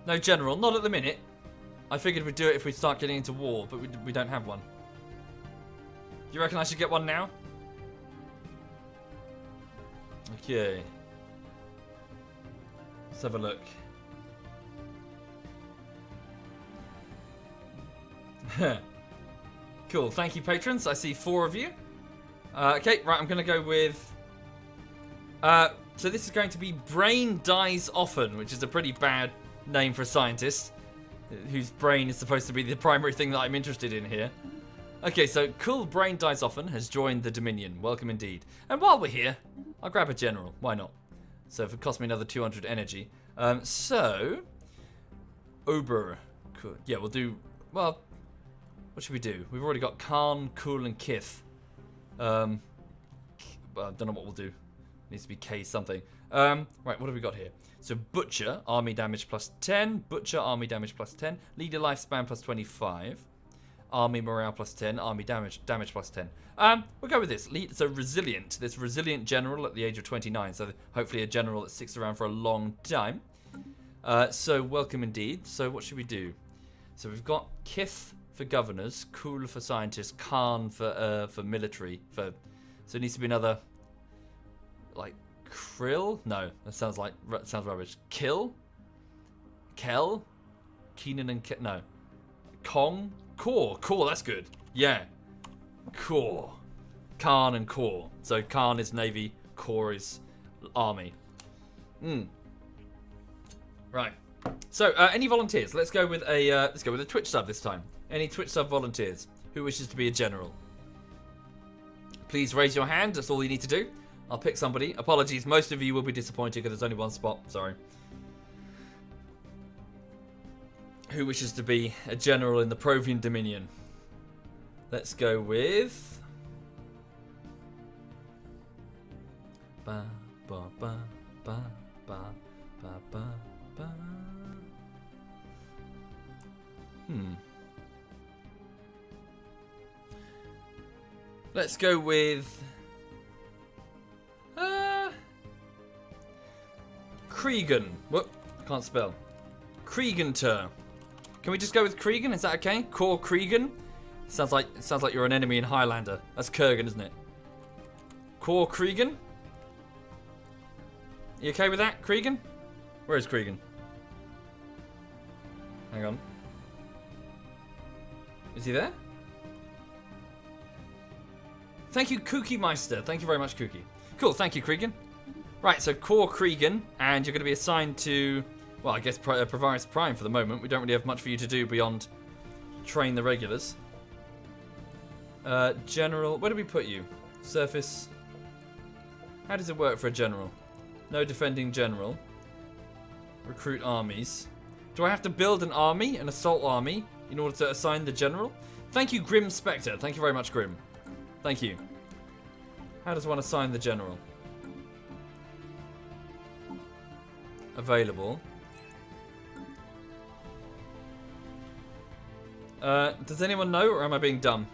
No general. Not at the minute. I figured we'd do it if we start getting into war, but we don't have one. Do you reckon I should get one now? Okay. Let's have a look. Cool, thank you, patrons. I see 4 of you. Okay, right, I'm going to go with... so this is going to be Brain Dies Often, which is a pretty bad name for a scientist, whose brain is supposed to be the primary thing that I'm interested in here. Okay, so Cool Brain Dies Often has joined the Dominion. Welcome indeed. And while we're here, I'll grab a general. Why not? So if it costs me another 200 energy. So... Ober. Cool. Yeah, we'll do... Well... What should we do? We've already got Khan, Cool, and Kith. Well, I don't know what we'll do. Needs to be K something. Right, what have we got here? So Butcher, army damage plus 10. Butcher, army damage plus 10. Leader lifespan plus 25. Army morale plus 10. Army damage plus 10. We'll go with this. So Resilient. This Resilient general at the age of 29. So hopefully a general that sticks around for a long time. So welcome indeed. So what should we do? So we've got Kith for governors, Cool for scientists, Khan for military. So it needs to be another, like, Krill? No, that sounds rubbish. Kill? Kel? Keenan and no. Kong? Core, that's good. Yeah. Core. Khan and Core. So Khan is Navy, Core is Army. Right. So, any volunteers? Let's go with a Twitch sub this time. Any Twitch sub volunteers who wishes to be a general? Please raise your hand. That's all you need to do. I'll pick somebody. Apologies, most of you will be disappointed because there's only one spot. Sorry. Who wishes to be a general in the Provian Dominion? Let's go with... Ba, ba, ba, ba, ba, ba, ba, ba. Let's go with... Cregan. Whoop, can't spell. Creganter. Can we just go with Cregan? Is that okay? Core Cregan? Sounds like you're an enemy in Highlander. That's Kurgan, isn't it? Core Cregan? You okay with that, Cregan? Where is Cregan? Hang on. Is he there? Thank you, Kooky Meister. Thank you very much, Kooky. Cool, thank you, Cregan. Right, so Core Cregan, and you're going to be assigned to, well, I guess Provirus Prime for the moment. We don't really have much for you to do beyond train the regulars. General, where do we put you? Surface. How does it work for a general? No defending general. Recruit armies. Do I have to build an army, an assault army, in order to assign the general? Thank you, Grim Spectre. Thank you very much, Grim. Thank you. How does one assign the general? Available. Does anyone know, or am I being dumb?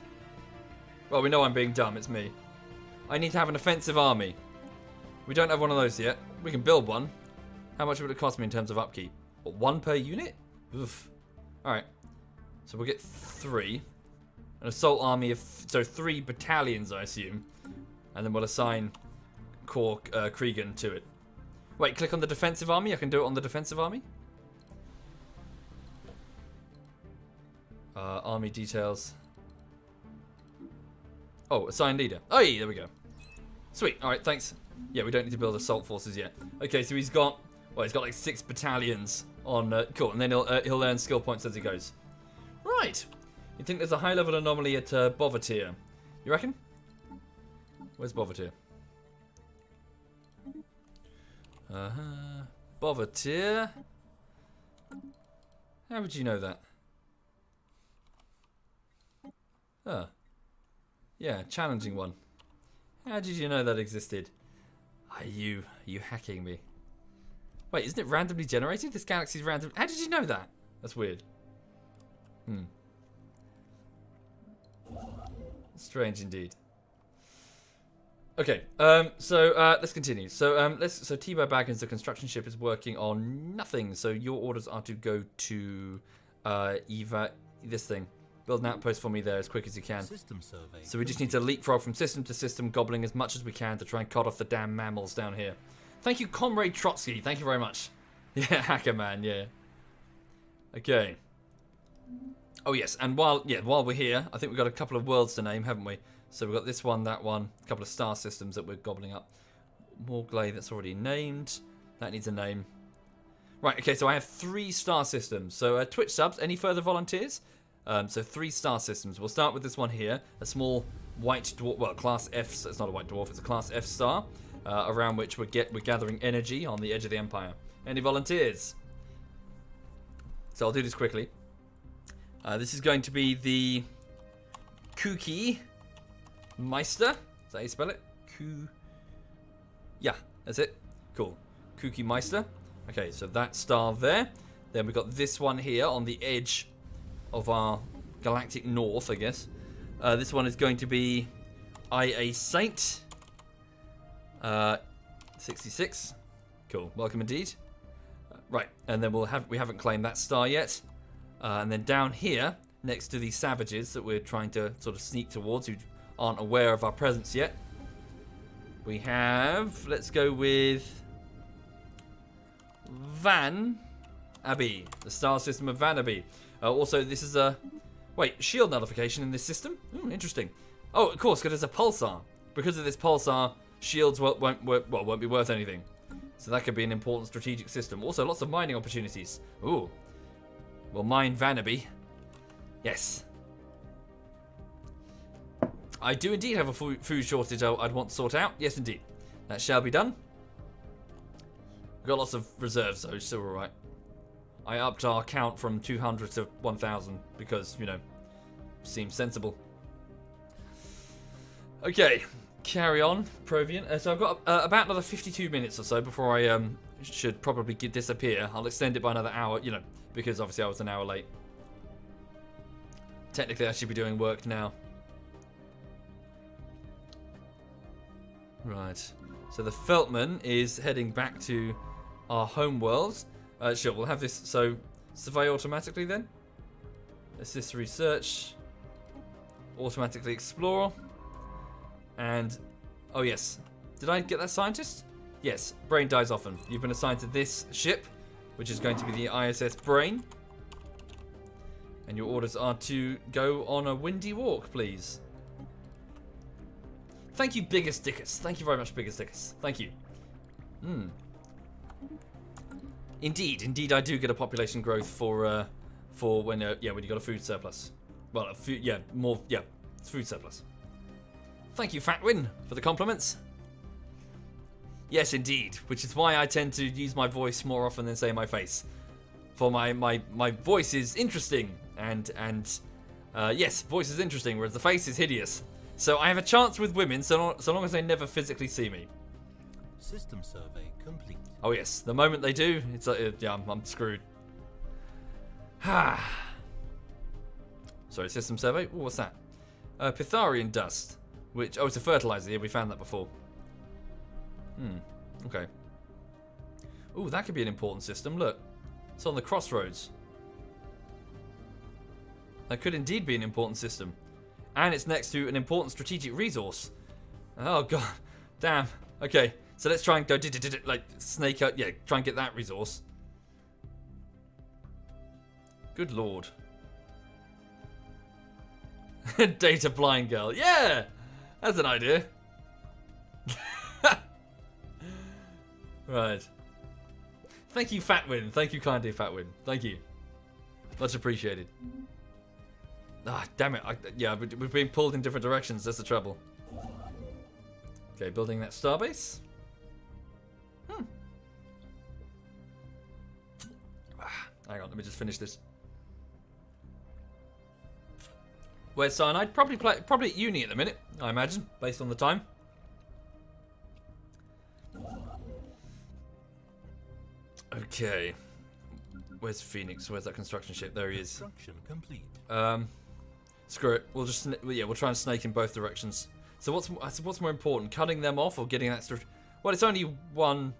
Well, we know I'm being dumb. It's me. I need to have an offensive army. We don't have one of those yet. We can build one. How much would it cost me in terms of upkeep? What, 1 per unit? Oof. All right. So we'll get 3. An assault army of, so 3 battalions, I assume. And then we'll assign Core Cregan to it. Wait, click on the defensive army. I can do it on the defensive army. Army details. Oh, assign leader. Oh, yeah, there we go. Sweet. All right, thanks. Yeah, we don't need to build assault forces yet. Okay, so he's got, well, he's got like 6 battalions on. Cool, and then he'll earn skill points as he goes. Right. You think there's a high-level anomaly at Bovatir? You reckon? Where's Bovatir? Bovatir. How would you know that? Oh. Yeah, challenging one. How did you know that existed? Are you hacking me? Wait, isn't it randomly generated? This galaxy's random. How did you know that? That's weird. Strange indeed. Okay, so let's continue. So T-Bow Baggins, the construction ship, is working on nothing. So your orders are to go to this thing. Build an outpost for me there as quick as you can. System survey. So we just need to leapfrog from system to system, gobbling as much as we can to try and cut off the damn mammals down here. Thank you, Comrade Trotsky. Thank you very much. Yeah, Hacker Man, yeah. Okay. Oh yes, and while we're here, I think we've got a couple of worlds to name, haven't we? So we've got this one, that one, a couple of star systems that we're gobbling up. Morglay, that's already named. That needs a name. Right, okay, so I have 3 star systems. So Twitch subs, any further volunteers? So 3 star systems. We'll start with this one here, a small white dwarf, well, class F, so it's not a white dwarf, it's a class F star, around which we're gathering energy on the edge of the Empire. Any volunteers? So I'll do this quickly. This is going to be the Kooky Meister. Is that how you spell it? Yeah, that's it. Cool. Kooky Meister. Okay, so that star there. Then we've got this one here on the edge of our galactic north, I guess. This one is going to be IA Saint. 66. Cool. Welcome indeed. Right, and then we haven't claimed that star yet. And then down here, next to these savages that we're trying to sort of sneak towards, who aren't aware of our presence yet, we have, let's go with Van Abbey, the star system of Van Abbey. Also, this is a, shield nullification in this system. Interesting. Oh, of course, because it's a pulsar. Because of this pulsar, shields won't be worth anything. So that could be an important strategic system. Also, lots of mining opportunities. Ooh. We'll mine Vanaby. Yes. I do indeed have a food shortage I'd want to sort out. Yes, indeed. That shall be done. We've got lots of reserves, though, so we're alright. I upped our count from 200 to 1,000 because, seems sensible. Okay, carry on, Provian. So I've got about another 52 minutes or so before I should probably disappear. I'll extend it by another hour, because obviously I was an hour late. Technically, I should be doing work now. Right. So the Feltman is heading back to our home world. Sure, we'll have this. So survey automatically then. Assist research. Automatically explore. And oh yes, did I get that scientist? Yes. Brain dies often. You've been assigned to this ship, which is going to be the ISS Brain. And your orders are to go on a windy walk, please. Thank you, Biggest Dickus. Thank you very much, Biggest Dickus. Thank you. Indeed, I do get a population growth for when when you got a food surplus. Well, food surplus. Thank you, Fatwin, for the compliments. Yes, indeed, which is why I tend to use my voice more often than say my face. For my voice is interesting, and yes, voice is interesting, whereas the face is hideous. So I have a chance with women, so long as they never physically see me. System survey complete. Oh yes, the moment they do, it's like, yeah, I'm screwed. Sorry, system survey. Ooh, what's that? Pytharian dust, which it's a fertilizer. Yeah, we found that before. Okay. Ooh, that could be an important system. Look, it's on the crossroads. That could indeed be an important system. And it's next to an important strategic resource. Oh god, damn. Okay, so let's try and go like snake out. Yeah, try and get that resource. Good lord. Data blind girl. Yeah, that's an idea. Right. Thank you, Fatwin. Thank you kindly, Fatwin. Thank you. Much appreciated. Ah, damn it. Yeah, we're being pulled in different directions. That's the trouble. Okay, building that starbase. Hang on, let me just finish this. Where's Cyanide? Probably at uni at the minute, I imagine, based on the time. Okay. Where's Phoenix? Where's that construction ship? There he is. Construction complete. Screw it. We'll try and snake in both directions. So what's more important, cutting them off or getting that? Well, it's only 1,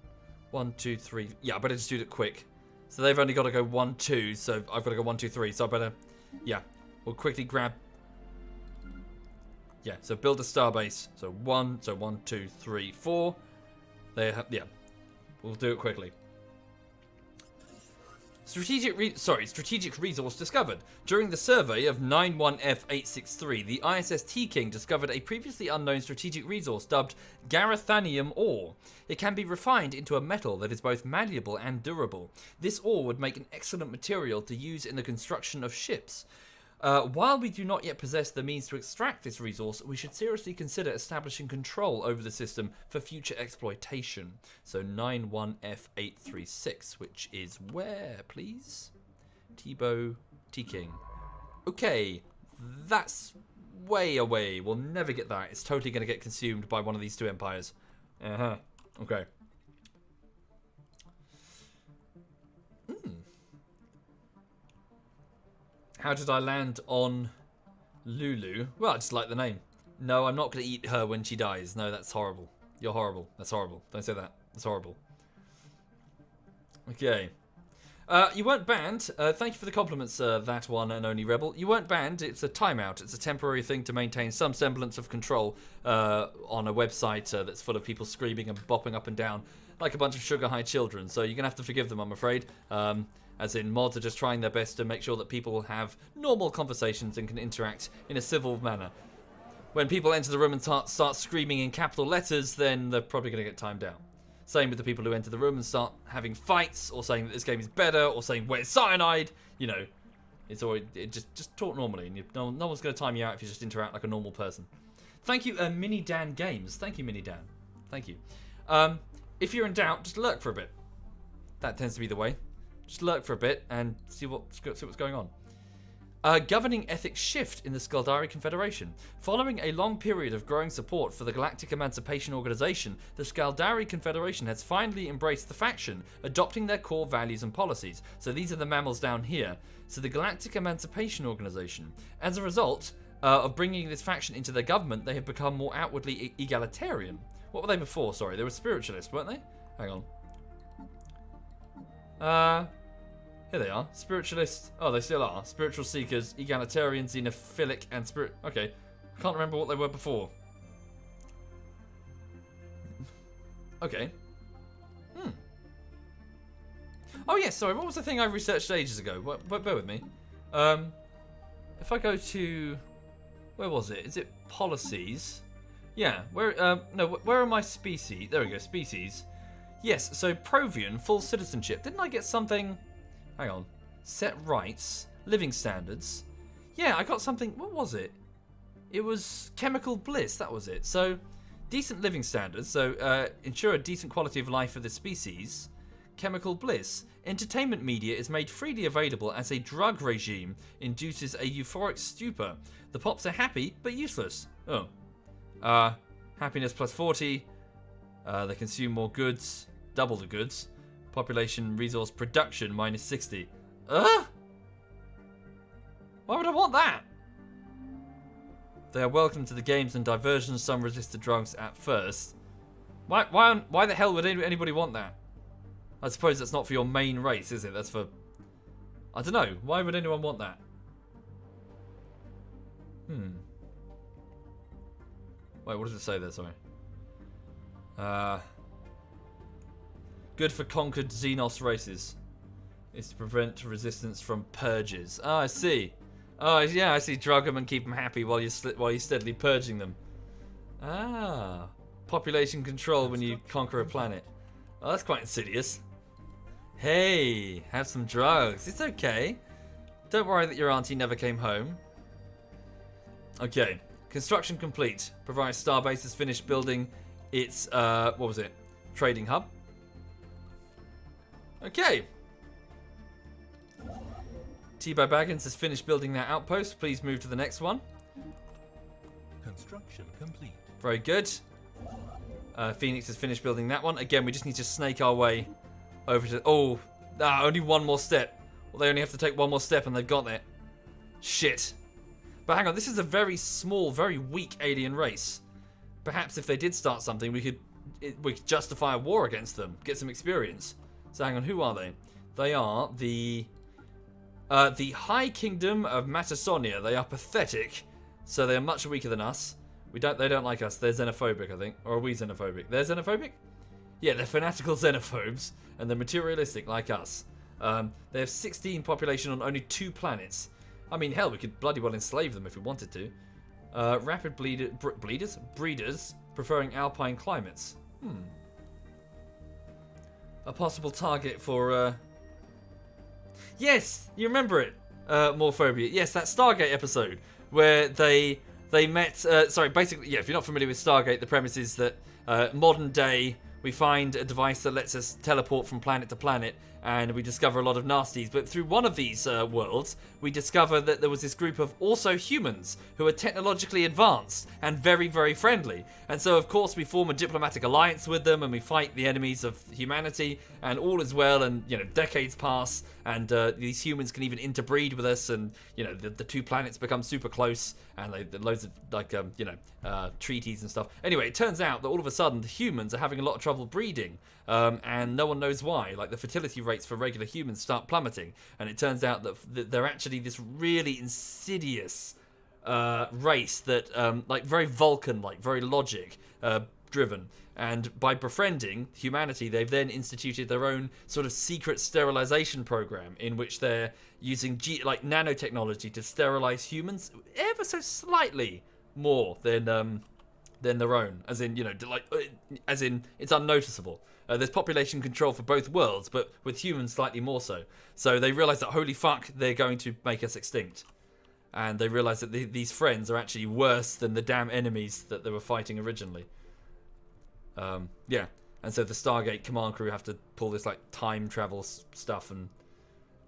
2, 3. Yeah, I better just do it quick. So they've only got to go 1, 2. So I've got to go 1, 2, 3. So I better, yeah, we'll quickly grab. Yeah, so build a starbase. So 1, 2, 3, 4. They have, yeah, we'll do it quickly. Strategic resource discovered. During the survey of 91F863, the ISS T-King discovered a previously unknown strategic resource dubbed Garathanium ore. It can be refined into a metal that is both malleable and durable. This ore would make an excellent material to use in the construction of ships. While we do not yet possess the means to extract this resource, we should seriously consider establishing control over the system for future exploitation. So 91F836, which is where, please? T-Bow T-King. Okay, that's way away. We'll never get that. It's totally going to get consumed by one of these two empires. Okay. How did I land on Lulu? Well, I just like the name. No, I'm not going to eat her when she dies. No, that's horrible. You're horrible. That's horrible. Don't say that. That's horrible. Okay. You weren't banned. Thank you for the compliments, that one and only Rebel. You weren't banned. It's a timeout. It's a temporary thing to maintain some semblance of control on a website that's full of people screaming and bopping up and down like a bunch of sugar high children. So you're going to have to forgive them, I'm afraid. As in, mods are just trying their best to make sure that people have normal conversations and can interact in a civil manner. When people enter the room and start screaming in capital letters, then they're probably going to get timed out. Same with the people who enter the room and start having fights, or saying that this game is better, or saying, where's Cyanide? You know, it's always, just talk normally, and no one's going to time you out if you just interact like a normal person. Thank you, Mini Dan Games. Thank you, Mini Dan. Thank you. If you're in doubt, just lurk for a bit. That tends to be the way. Just lurk for a bit and see what's going on. Governing ethics shift in the Skaldari Confederation. Following a long period of growing support for the Galactic Emancipation Organization, the Skaldari Confederation has finally embraced the faction, adopting their core values and policies. So these are the mammals down here. So the Galactic Emancipation Organization. As a result of bringing this faction into their government, they have become more outwardly egalitarian. What were they before? Sorry, they were spiritualists, weren't they? Hang on. Here they are. Spiritualists. Oh, they still are. Spiritual seekers, egalitarian, xenophilic, and spirit. Okay. I can't remember what they were before. Okay. Oh, yes, sorry. What was the thing I researched ages ago? Bear with me. If I go to... Where was it? Is it policies? Yeah. Where? No, where are my species? There we go. Species. Yes, so Provian, full citizenship. Didn't I get something... Hang on. Set rights. Living standards. Yeah, I got something... What was it? It was chemical bliss. That was it. So, decent living standards. So, ensure a decent quality of life for the species. Chemical bliss. Entertainment media is made freely available as a drug regime induces a euphoric stupor. The pops are happy, but useless. Oh. Happiness plus 40. They consume more goods. Double the goods. Population resource production minus 60. Why would I want that? They are welcome to the games and diversions. Some resist the drugs at first. Why the hell would anybody want that? I suppose that's not for your main race, is it? That's for... I don't know. Why would anyone want that? Wait, what does it say there? Sorry. Good for conquered Xenos races. It's to prevent resistance from purges. Oh, I see. Oh, yeah, I see. Drug them and keep them happy while you're steadily purging them. Ah. Population control when you conquer a planet. Oh, that's quite insidious. Hey, have some drugs. It's okay. Don't worry that your auntie never came home. Okay. Construction complete. Provides Starbase has finished building its, what was it? Trading hub. Okay. T-Bow Baggins has finished building that outpost. Please move to the next one. Construction complete. Very good. Phoenix has finished building that one. Again, we just need to snake our way over to... only one more step. Well, they only have to take one more step and they've got it. Shit. But hang on, this is a very small, very weak alien race. Perhaps if they did start something, we could justify a war against them, get some experience. So hang on, who are they? They are the High Kingdom of Matasonia. They are pathetic, so they are much weaker than us. They don't like us. They're xenophobic, I think. Or are we xenophobic? They're xenophobic? Yeah, they're fanatical xenophobes, and they're materialistic like us. They have 16 population on only 2 planets. I mean, hell, we could bloody well enslave them if we wanted to. Rapid breeders, preferring alpine climates. A possible target for... Yes, you remember it, Morphobia. Yes, that Stargate episode where they met... basically, yeah, if you're not familiar with Stargate, the premise is that modern day, we find a device that lets us teleport from planet to planet, and we discover a lot of nasties. But through one of these worlds, we discover that there was this group of also humans who are technologically advanced and very, very friendly. And so, of course, we form a diplomatic alliance with them, and we fight the enemies of humanity, and all is well, and, decades pass, and these humans can even interbreed with us, and, the 2 planets become super close, and loads of, treaties and stuff. Anyway, it turns out that all of a sudden, the humans are having a lot of trouble breeding, and no one knows why. Like, the fertility rates for regular humans start plummeting, and it turns out that they're actually this really insidious race that, very Vulcan-like, very logic driven. And by befriending humanity, they've then instituted their own sort of secret sterilization program in which they're using nanotechnology to sterilize humans ever so slightly more than their own, as in it's unnoticeable. There's population control for both worlds, but with humans slightly more so. So they realize that, holy fuck, they're going to make us extinct. And they realize that these friends are actually worse than the damn enemies that they were fighting originally. Yeah. And so the Stargate command crew have to pull this, time travel stuff. And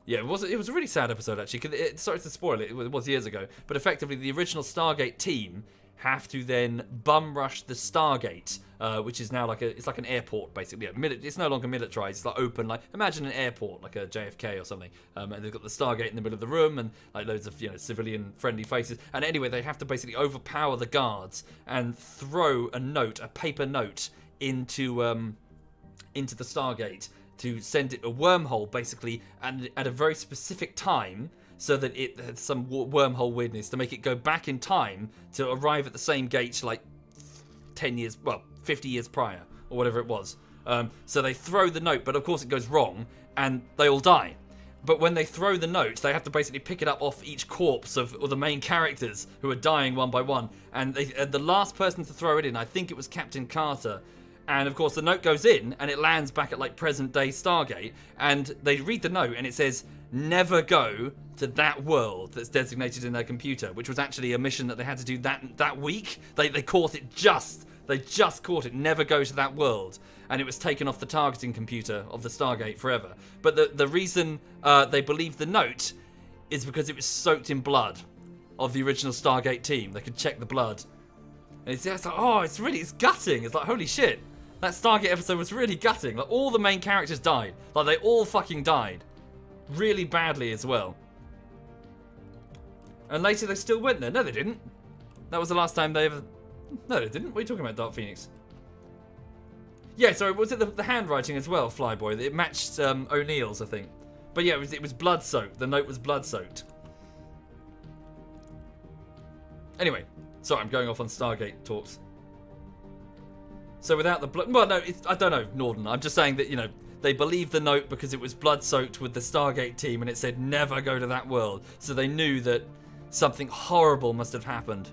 yeah, it was a really sad episode, actually. Sorry to spoil it. It was years ago. But effectively, the original Stargate team have to then bum rush the Stargate, which is now it's like an airport basically. It's no longer militarized. It's like open, like imagine an airport like a JFK or something. And they've got the Stargate in the middle of the room and like loads of civilian friendly faces. And anyway, they have to basically overpower the guards and throw a paper note into the Stargate to send it a wormhole basically, and at a very specific time, so that it had some wormhole weirdness to make it go back in time to arrive at the same gate like 50 years prior, or whatever it was. So they throw the note, but of course it goes wrong, and they all die. But when they throw the note, they have to basically pick it up off each corpse of the main characters who are dying one by one. And the last person to throw it in, I think it was Captain Carter. And of course the note goes in, and it lands back at like present day Stargate. And they read the note, and it says, "Never go to that world," that's designated in their computer, which was actually a mission that they had to do that week. They caught it they just caught it. Never go to that world, and it was taken off the targeting computer of the Stargate forever. But the reason they believed the note is because it was soaked in blood of the original Stargate team. They could check the blood, and it's like, oh, it's gutting. It's like, holy shit, that Stargate episode was really gutting. Like all the main characters died. Like they all fucking died. Really badly as well. And later they still went there. No, they didn't. That was the last time they ever... No, they didn't. What are you talking about, Dark Phoenix? Yeah, sorry, was it the handwriting as well, Flyboy? It matched O'Neill's, I think. But yeah, it was blood-soaked. The note was blood-soaked. Anyway, sorry, I'm going off on Stargate talks. So without the blood... Well, no, I don't know, Norden. I'm just saying that, they believed the note because it was blood-soaked with the Stargate team and it said never go to that world. So they knew that something horrible must have happened.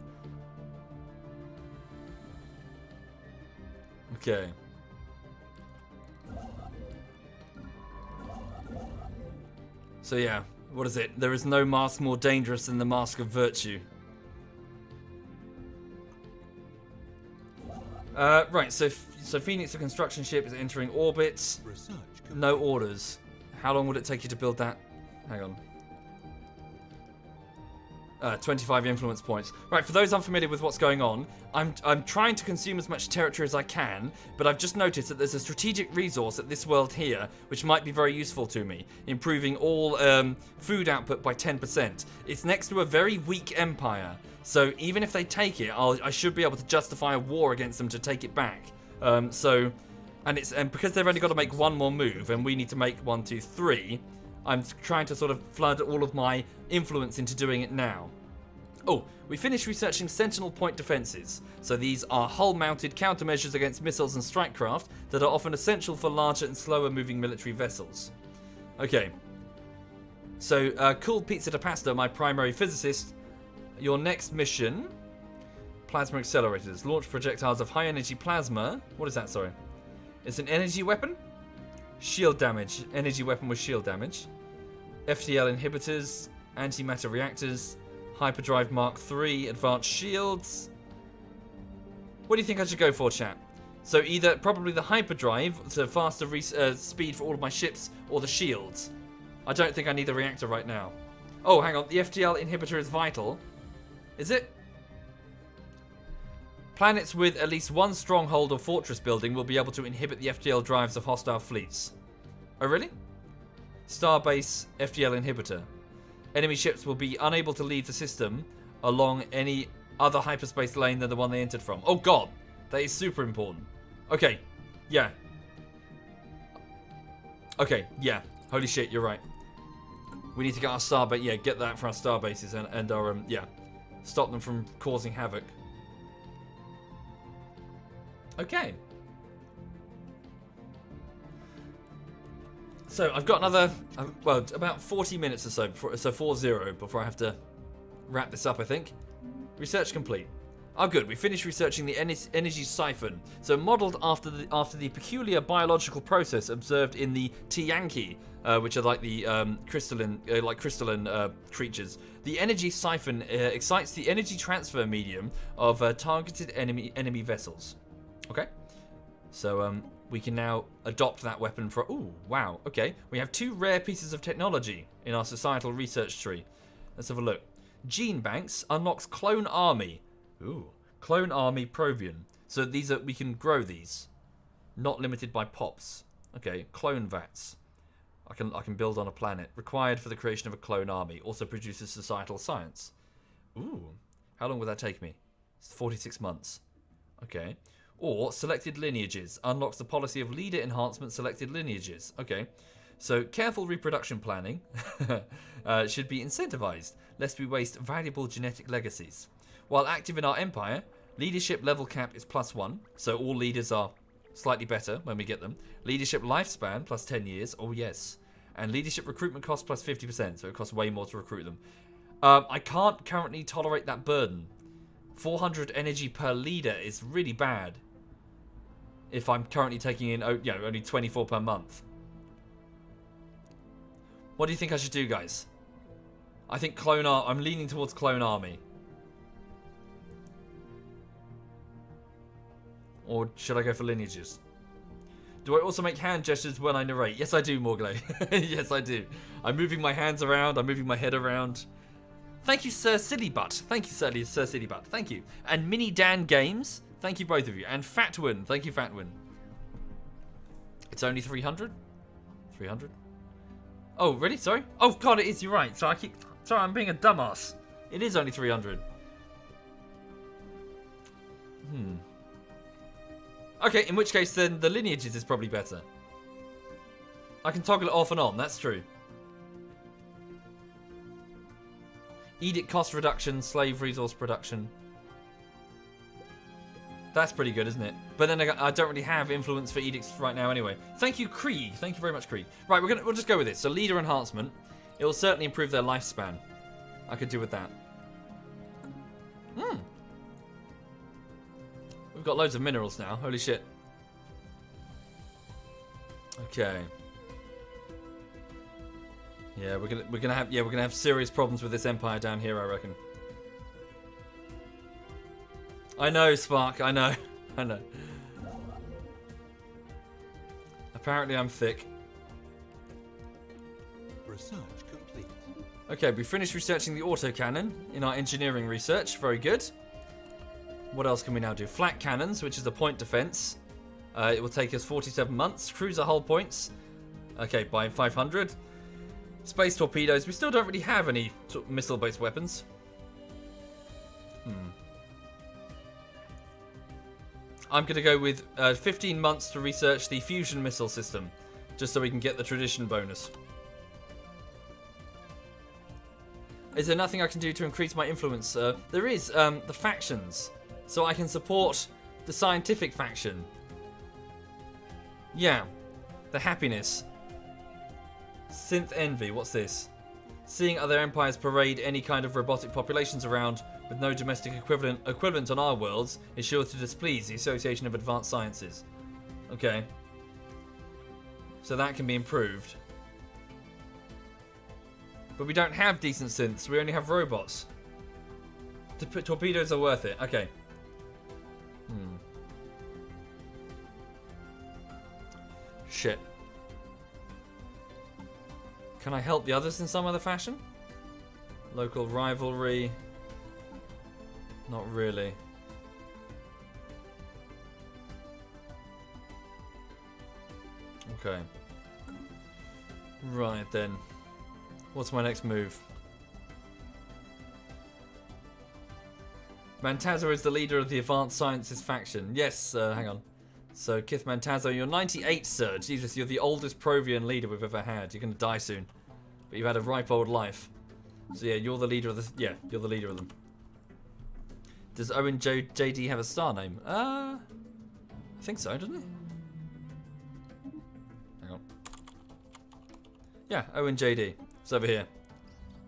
Okay. So yeah, what is it? There is no mask more dangerous than the mask of virtue. Right, so Phoenix, the construction ship, is entering orbit. No orders. How long would it take you to build that? Hang on. 25 influence points. Right, for those unfamiliar with what's going on, I'm trying to consume as much territory as I can, but I've just noticed that there's a strategic resource at this world here, which might be very useful to me, improving all food output by 10%. It's next to a very weak empire, so even if they take it, I should be able to justify a war against them to take it back. And because they've only got to make one more move, and we need to make 1, 2, 3. I'm trying to sort of flood all of my influence into doing it now. Oh, we finished researching Sentinel Point defenses. So these are hull-mounted countermeasures against missiles and strike craft that are often essential for larger and slower-moving military vessels. Okay. So, Cool Pizza de Pasta, my primary physicist. Your next mission... Plasma accelerators. Launch projectiles of high-energy plasma. What is that, sorry? It's an energy weapon? Shield damage. Energy weapon with shield damage. FTL inhibitors. Antimatter reactors. Hyperdrive Mark III. Advanced shields. What do you think I should go for, chat? So either probably the hyperdrive, so faster speed for all of my ships, or the shields. I don't think I need the reactor right now. Oh, hang on. The FTL inhibitor is vital. Is it? Planets with at least one stronghold or fortress building will be able to inhibit the FTL drives of hostile fleets. Oh, really? Starbase FTL inhibitor. Enemy ships will be unable to leave the system along any other hyperspace lane than the one they entered from. Oh, God. That is super important. Okay. Yeah. Okay. Yeah. Holy shit, you're right. We need to get our starbase. Yeah, get that for our starbases and our, yeah. Stop them from causing havoc. Okay. So I've got another, well, about 40 minutes or so, so 40 before I have to wrap this up, I think. Research complete. Oh, good. We finished researching the energy siphon. So modeled after the peculiar biological process observed in the Tiyanki, which are like the crystalline creatures. The energy siphon excites the energy transfer medium of targeted enemy vessels. Okay, so we can now adopt that weapon for... Ooh, wow, okay. We have 2 rare pieces of technology in our societal research tree. Let's have a look. Gene Banks unlocks Clone Army. Ooh. Clone Army Provian. So these are, we can grow these. Not limited by pops. Okay, clone vats. I can build on a planet. Required for the creation of a clone army. Also produces societal science. Ooh. How long would that take me? It's 46 months. Okay. Or selected lineages. Unlocks the policy of leader enhancement selected lineages. Okay. So careful reproduction planning should be incentivized, lest we waste valuable genetic legacies. While active in our empire, leadership level cap is +1. So all leaders are slightly better when we get them. Leadership lifespan plus 10 years. Oh, yes. And leadership recruitment cost plus 50%. So it costs way more to recruit them. I can't currently tolerate that burden. 400 energy per leader is really bad. If I'm currently taking in, only 24 per month. What do you think I should do, guys? I think I'm leaning towards clone army. Or should I go for lineages? Do I also make hand gestures when I narrate? Yes, I do, Morgley. Yes, I do. I'm moving my hands around. I'm moving my head around. Thank you, Sir Sillybutt. Thank you, Sir Sillybutt. Thank you. And Mini Dan Games. Thank you, both of you. And Fatwin. Thank you, Fatwin. It's only 300? 300? Oh, really? Sorry? Oh, God, it is. You're right. Sorry, I'm being a dumbass. It is only 300. Okay, in which case, then the lineages is probably better. I can toggle it off and on. That's true. Edict cost reduction, slave resource production. That's pretty good, isn't it? But then I don't really have influence for edicts right now anyway. Thank you, Krieg. Thank you very much, Krieg. Right, we'll just go with this. So leader enhancement. It will certainly improve their lifespan. I could do with that. We've got loads of minerals now. Holy shit. Okay. Yeah, we're gonna have serious problems with this empire down here, I reckon. I know, Spark. I know. I know. Apparently, I'm thick. Research complete. Okay, we finished researching the autocannon in our engineering research. Very good. What else can we now do? Flak cannons, which is a point defense. It will take us 47 months. Cruiser hull points. Okay, by 500. Space torpedoes. We still don't really have any sort of missile-based weapons. I'm going to go with 15 months to research the fusion missile system, just so we can get the tradition bonus. Is there nothing I can do to increase my influence? There is the factions, so I can support the scientific faction. Yeah, the happiness. Synth envy, what's this? Seeing other empires parade any kind of robotic populations around with no domestic equivalent on our worlds is sure to displease the Association of Advanced Sciences. Okay. So that can be improved. But we don't have decent synths, we only have robots. Torpedoes are worth it, okay. Shit. Can I help the others in some other fashion? Local rivalry. Not really. Okay. Right then. What's my next move? Mantazo is the leader of the Advanced Sciences faction. Yes, hang on. So, Kith Mantazo, you're 98, sir. Jesus, you're the oldest Provian leader we've ever had. You're going to die soon. But you've had a ripe old life. So yeah, you're the leader of the... Yeah, you're the leader of them. Does Owen JD have a star name? I think so, doesn't he? Hang on. Yeah, Owen JD. It's over here.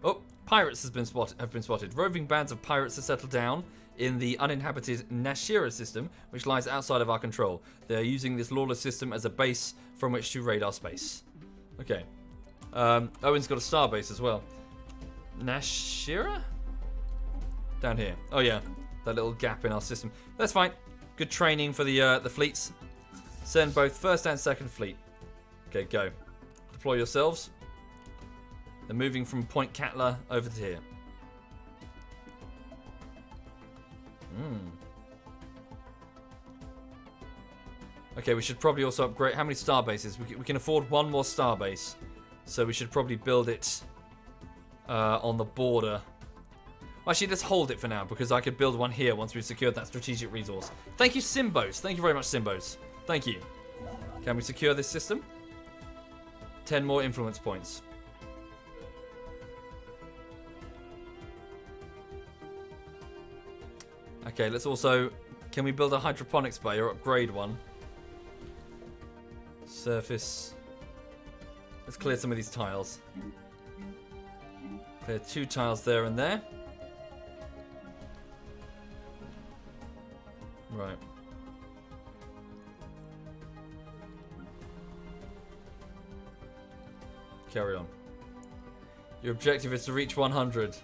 Oh, pirates have been spotted. Roving bands of pirates have settled down in the uninhabited Nashira system, which lies outside of our control. They are using this lawless system as a base from which to raid our space. Okay. Owen's got a star base as well. Nashira? Down here. Oh yeah, that little gap in our system. That's fine. Good training for the fleets. Send both first and second fleet. Okay, go. Deploy yourselves. They're moving from Point Catler over to here. Okay, we should probably also upgrade. How many star bases? We can afford one more star base. So we should probably build it on the border. Actually, let's hold it for now, because I could build one here once we've secured that strategic resource. Thank you, Simbos. Thank you very much, Simbos. Thank you. Can we secure this system? 10 more influence points. Okay, let's also... Can we build a hydroponics bay or upgrade one? Surface. Let's clear some of these tiles. Clear 2 tiles there and there. Right. Carry on. Your objective is to reach 100.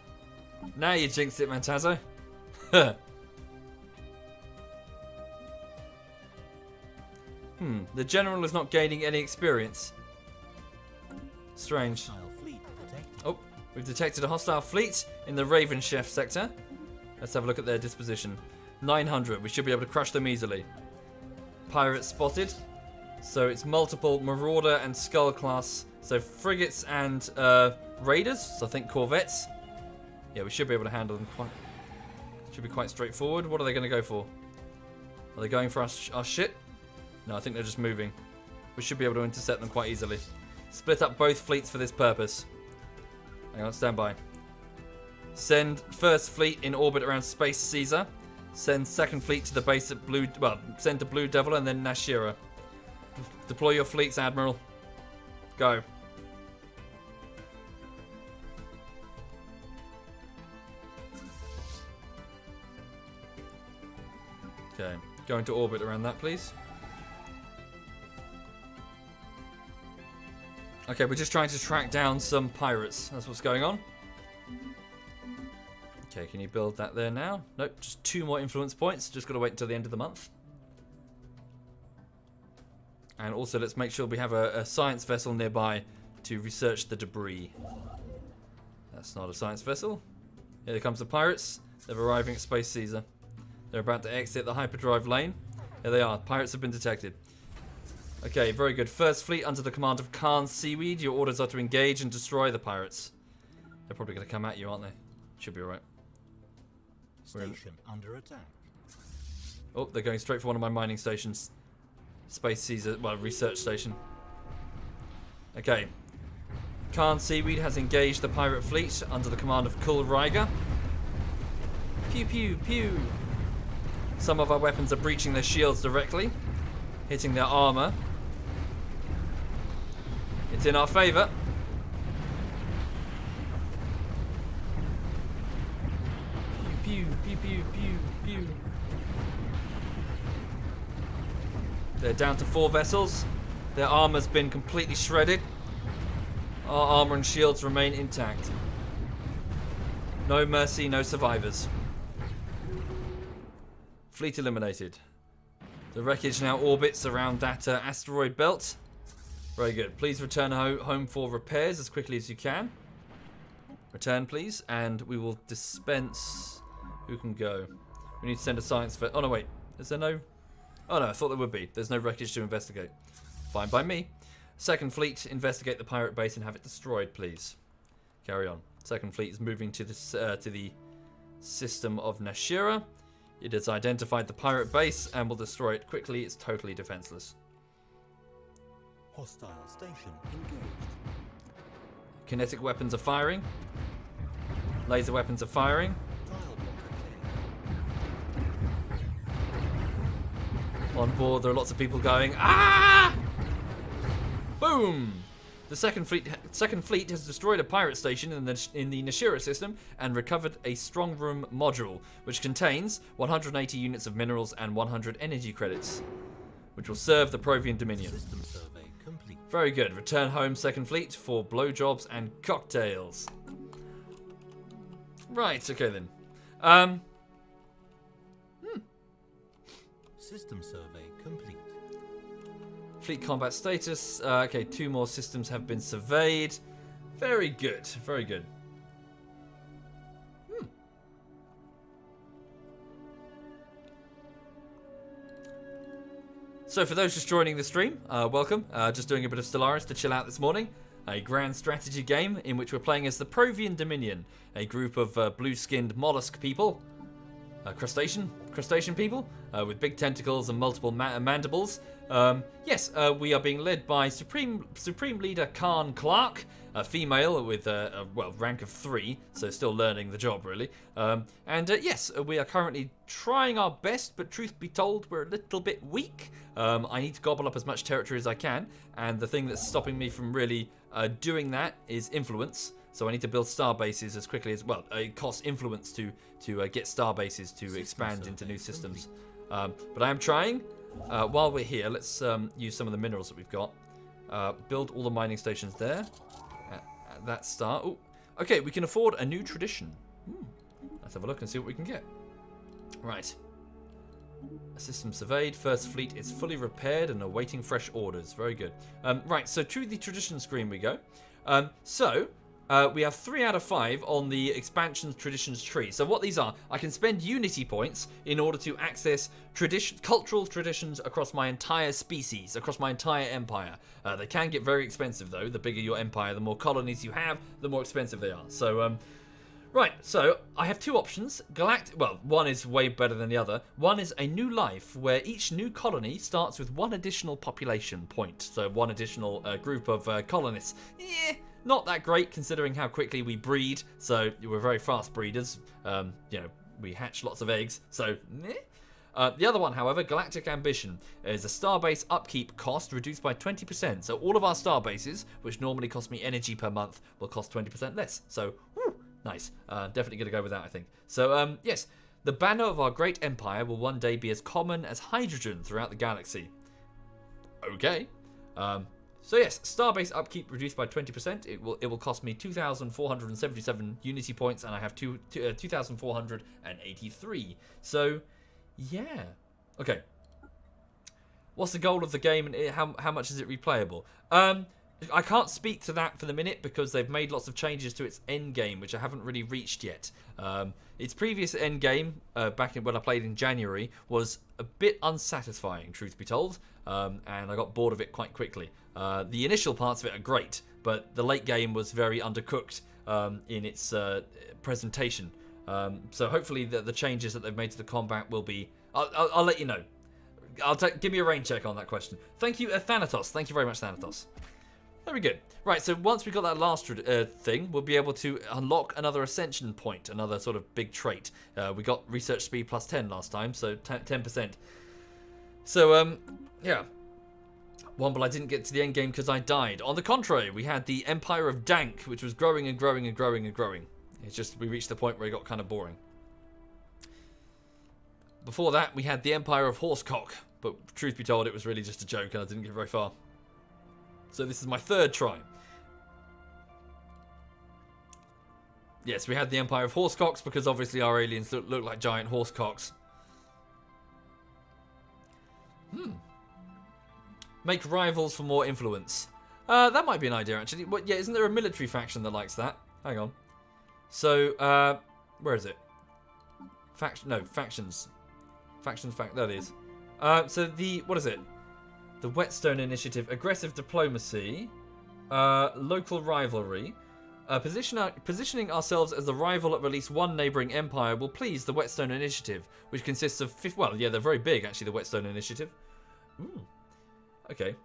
Now you jinxed it, Mantazo. The general is not gaining any experience. Strange. Oh, we've detected a hostile fleet in the Raven Chef sector. Let's have a look at their disposition. 900. We should be able to crush them easily. Pirates spotted. So it's multiple Marauder and Skull class. So frigates and raiders. So I think corvettes. Yeah, we should be able to handle them quite. Should be quite straightforward. What are they going to go for? Are they going for our shit? No, I think they're just moving. We should be able to intercept them quite easily. Split up both fleets for this purpose. Hang on, stand by. Send first fleet in orbit around Space Caesar. Send second fleet to the base at Blue... Well, send to Blue Devil and then Nashira. Deploy your fleets, Admiral. Go. Okay, go into orbit around that, please. Okay, we're just trying to track down some pirates. That's what's going on. Okay, can you build that there now? Nope, just 2 more influence points. Just got to wait until the end of the month. And also, let's make sure we have a science vessel nearby to research the debris. That's not a science vessel. Here comes the pirates. They're arriving at Space Caesar. They're about to exit the hyperdrive lane. Here they are. Pirates have been detected. Okay, very good. First fleet under the command of Khan Seaweed. Your orders are to engage and destroy the pirates. They're probably going to come at you, aren't they? Should be alright. Station under attack. Oh, they're going straight for one of my mining stations. Space Caesar, well, research station. Okay. Khan Seaweed has engaged the pirate fleet under the command of Kul Riga. Pew pew pew. Some of our weapons are breaching their shields directly, hitting their armor. It's in our favor. Pew pew pew pew pew. They're down to 4 vessels. Their armor's been completely shredded. Our armor and shields remain intact. No mercy, no survivors. Fleet eliminated. The wreckage now orbits around that asteroid belt. Very good. Please return home for repairs as quickly as you can. Return, please, and we will dispense. Who can go? We need to send a science vet. Oh no, wait. Is there no? Oh no, I thought there would be. There's no wreckage to investigate. Fine by me. Second fleet, investigate the pirate base and have it destroyed, please. Carry on. Second fleet is moving to the system of Nashira. It has identified the pirate base and will destroy it quickly. It's totally defenseless. Hostile station engaged. Kinetic weapons are firing. Laser weapons are firing. Tile blocker clear. On board, there are lots of people going, ah! Boom! The second fleet has destroyed a pirate station in the Nashira system and recovered a strong room module, which contains 180 units of minerals and 100 energy credits, which will serve the Provian Dominion. System survey complete. Very good. Return home, second fleet, for blowjobs and cocktails. Right, okay then. System survey complete. Fleet combat status. Okay, 2 more systems have been surveyed. Very good, very good. So for those just joining the stream, welcome. Just doing a bit of Stellaris to chill out this morning. A grand strategy game in which we're playing as the Provian Dominion, a group of blue-skinned mollusk people, crustacean people with big tentacles and multiple mandibles. Yes, we are being led by Supreme Leader Khan Clark, a female with a rank of 3, so still learning the job really. Yes, we are currently trying our best, but truth be told, we're a little bit weak. I need to gobble up as much territory as I can, and the thing that's stopping me from really doing that is influence. So I need to build star bases as quickly as it costs influence to get star bases to expand into new systems. But I am trying. While we're here, let's use some of the minerals that we've got. Build all the mining stations there. At that start. Ooh. Okay, we can afford a new tradition. Let's have a look and see what we can get. Right. System surveyed. First fleet is fully repaired and awaiting fresh orders. Very good. Right, so to the tradition screen we go. We have 3 out of 5 on the expansion traditions tree. So what these are, I can spend unity points in order to access cultural traditions across my entire species, across my entire empire. They can get very expensive though. The bigger your empire, the more colonies you have, the more expensive they are. So, right, so I have 2 options. One is way better than the other. One is a new life, where each new colony starts with 1 additional population point. So 1 additional group of colonists. Not that great considering how quickly we breed, so we're very fast breeders. We hatch lots of eggs, so the other one, however, Galactic Ambition, is a starbase upkeep cost reduced by 20%. So all of our starbases, which normally cost me energy per month, will cost 20% less. So, nice. Definitely going to go with that, I think. So, yes, the banner of our great empire will one day be as common as hydrogen throughout the galaxy. Okay. So yes, starbase upkeep reduced by 20%. It will cost me 2,477 unity points, and I have 2,483. So, yeah. Okay. What's the goal of the game, and how much is it replayable? I can't speak to that for the minute because they've made lots of changes to its end game, which I haven't really reached yet. Its previous end game, back when I played in January, was a bit unsatisfying, truth be told, and I got bored of it quite quickly. The initial parts of it are great, but the late game was very undercooked in its presentation. So hopefully the changes that they've made to the combat will be... I'll let you know. Give me a rain check on that question. Thank you, Thanatos. Thank you very much, Thanatos. Very good. Right, so once we got that last thing, we'll be able to unlock another ascension point, another sort of big trait. We got research speed plus 10 last time, so 10%. So, yeah. Womble, I didn't get to the end game because I died. On the contrary, we had the Empire of Dank, which was growing and growing and growing and growing. It's just, we reached the point where it got kind of boring. Before that, we had the Empire of Horsecock, but truth be told, it was really just a joke and I didn't get very far. So this is my 3rd try. Yes, we had the Empire of Horsecocks because obviously our aliens look like giant horsecocks. Make rivals for more influence. That might be an idea actually. Yeah, isn't there a military faction that likes that? Hang on. So, where is it? Factions. That is. So what is it? The Whetstone Initiative, aggressive diplomacy, local rivalry. Positioning ourselves as the rival of at least one neighbouring empire will please the Whetstone Initiative, which consists of... they're very big, actually, the Whetstone Initiative. Ooh. Okay.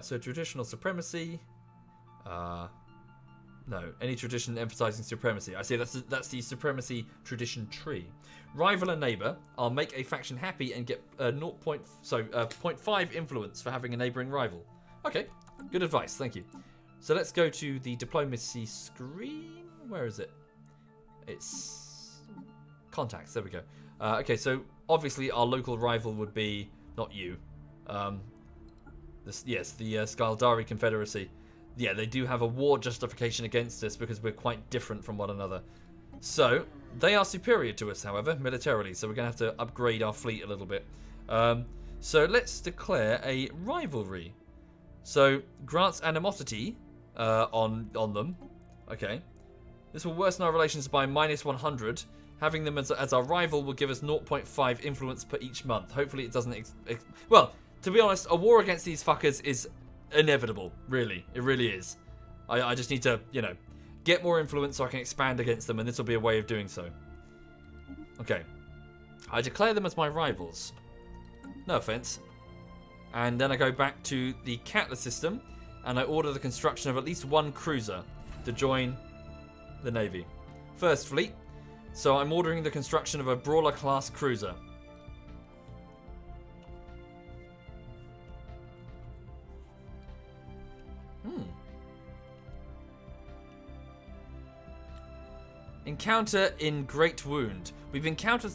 So traditional supremacy. No, any tradition emphasizing supremacy. I see that's the supremacy tradition tree. Rival and neighbor. I'll make a faction happy and get 0.5 influence for having a neighboring rival. Okay, good advice. Thank you. So let's go to the diplomacy screen. Where is it? It's contacts. There we go. Okay, so obviously our local rival would be not you. The Skaldari Confederacy. Yeah, they do have a war justification against us because we're quite different from one another. So, they are superior to us, however, militarily. So we're going to have to upgrade our fleet a little bit. So let's declare a rivalry. So, grants animosity on them. Okay. This will worsen our relations by -100. Having them as our rival will give us 0.5 influence per each month. Hopefully it doesn't... to be honest, a war against these fuckers is inevitable. Really, it really is. I just need to, you know, get more influence so I can expand against them, and this will be a way of doing so. Okay. I declare them as my rivals. No offense. And then I go back to the Catler system, and I order the construction of at least one cruiser to join the Navy. First Fleet. So I'm ordering the construction of a Brawler-class cruiser. Encounter in Great Wound. We've encountered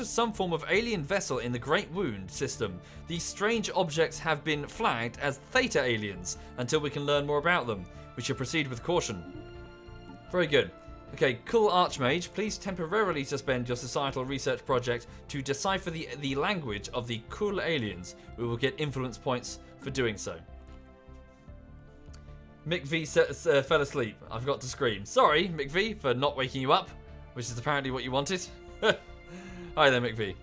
some form of alien vessel in the Great Wound system. These strange objects have been flagged as Theta aliens until we can learn more about them. We should proceed with caution. Very good. Okay, cool Archmage, please temporarily suspend your societal research project to decipher the language of the cool aliens. We will get influence points for doing so. Mick V fell asleep. I forgot to scream. Sorry, Mick V, for not waking you up, which is apparently what you wanted. Hi there, Mick V.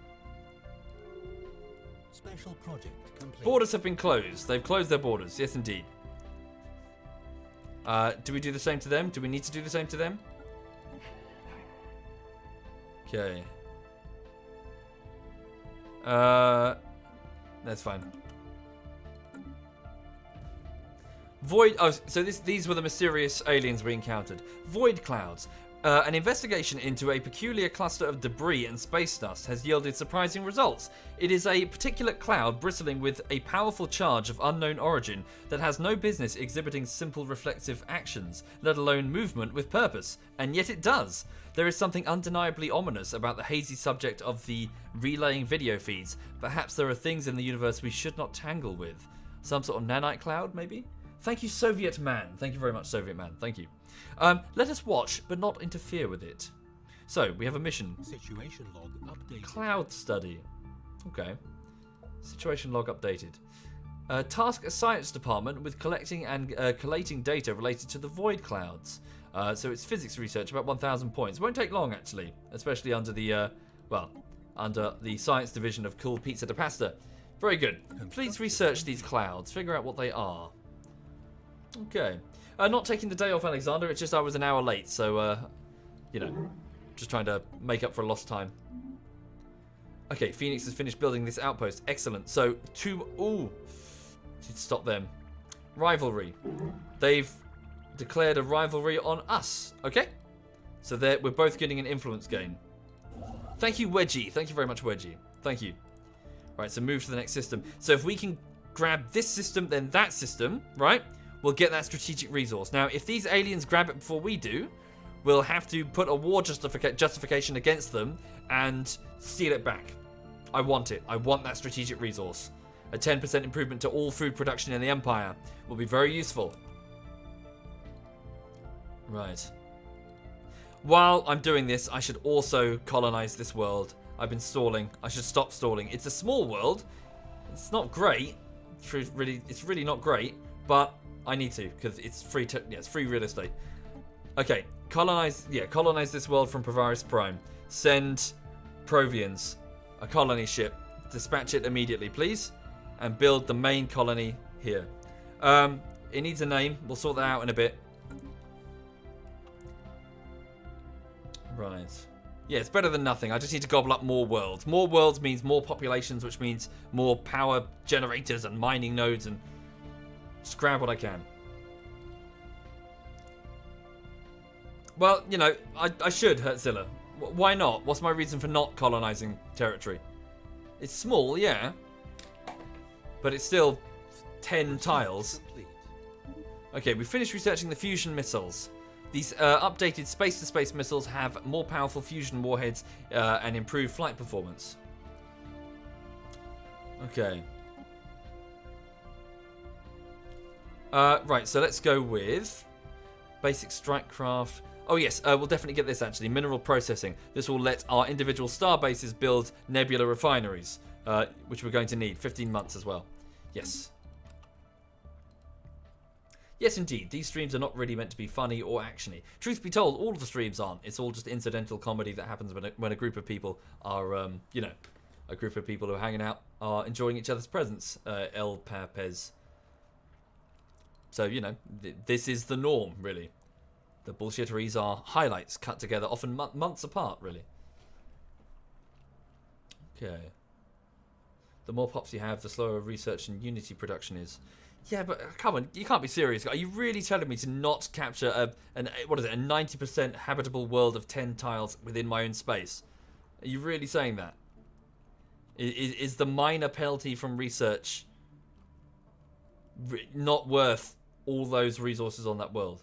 Special project complete. Borders have been closed. They've closed their borders. Yes, indeed. Do we do the same to them? Do we need to do the same to them? Okay. That's fine. Void. Oh, so these were the mysterious aliens we encountered. Void clouds. An investigation into a peculiar cluster of debris and space dust has yielded surprising results. It is a particulate cloud bristling with a powerful charge of unknown origin that has no business exhibiting simple reflexive actions, let alone movement with purpose, and yet it does. There is something undeniably ominous about the hazy subject of the relaying video feeds. Perhaps there are things in the universe we should not tangle with. Some sort of nanite cloud, maybe? Thank you, Soviet Man. Thank you very much, Soviet Man. Thank you. Let us watch, but not interfere with it. So, we have a mission. Situation log updated. Cloud study. Okay. Situation log updated. Task a science department with collecting and collating data related to the void clouds. So it's physics research, about 1,000 points. Won't take long, actually. Especially under the, under the science division of Cool Pizza de Pasta. Very good. Please research these clouds. Figure out what they are. Okay. Not taking the day off, Alexander. It's just I was an hour late, so, you know, just trying to make up for lost time. Okay, Phoenix has finished building this outpost. Excellent. So, stop them. Rivalry. They've declared a rivalry on us. Okay? So we're both getting an influence gain. Thank you, Wedgie. Thank you very much, Wedgie. Thank you. Right, so move to the next system. So if we can grab this system, then that system, right? We'll get that strategic resource. Now, if these aliens grab it before we do, we'll have to put a war justification against them and steal it back. I want it. I want that strategic resource. A 10% improvement to all food production in the Empire will be very useful. Right. While I'm doing this, I should also colonize this world. I've been stalling. I should stop stalling. It's a small world. It's not great. It's really not great, but I need to because it's free. It's free real estate. Okay, colonize this world from Provaris Prime. Send Provians, a colony ship. Dispatch it immediately, please, and build the main colony here. It needs a name. We'll sort that out in a bit. Right. Yeah, it's better than nothing. I just need to gobble up more worlds. More worlds means more populations, which means more power generators and mining nodes, and just grab what I can. Well, you know, I should, Hertzilla. Why not? What's my reason for not colonizing territory? It's small, yeah. But it's still 10 tiles. Okay, we finished researching the fusion missiles. These updated space-to-space missiles have more powerful fusion warheads and improved flight performance. Okay. Right, so let's go with basic strike craft. Oh yes, we'll definitely get this actually. Mineral processing. This will let our individual star bases build nebula refineries, which we're going to need. 15 months as well. Yes. Yes, indeed. These streams are not really meant to be funny or actiony. Truth be told, all of the streams aren't. It's all just incidental comedy that happens when a group of people are, you know, a group of people who are hanging out are enjoying each other's presence. El Perpez. So, you know, this is the norm, really. The bullshitteries are highlights cut together, often months apart, really. Okay. The more pops you have, the slower research and Unity production is. Yeah, but come on, you can't be serious. Are you really telling me to not capture a 90% habitable world of 10 tiles within my own space? Are you really saying that? Is the minor penalty from research not worth all those resources on that world?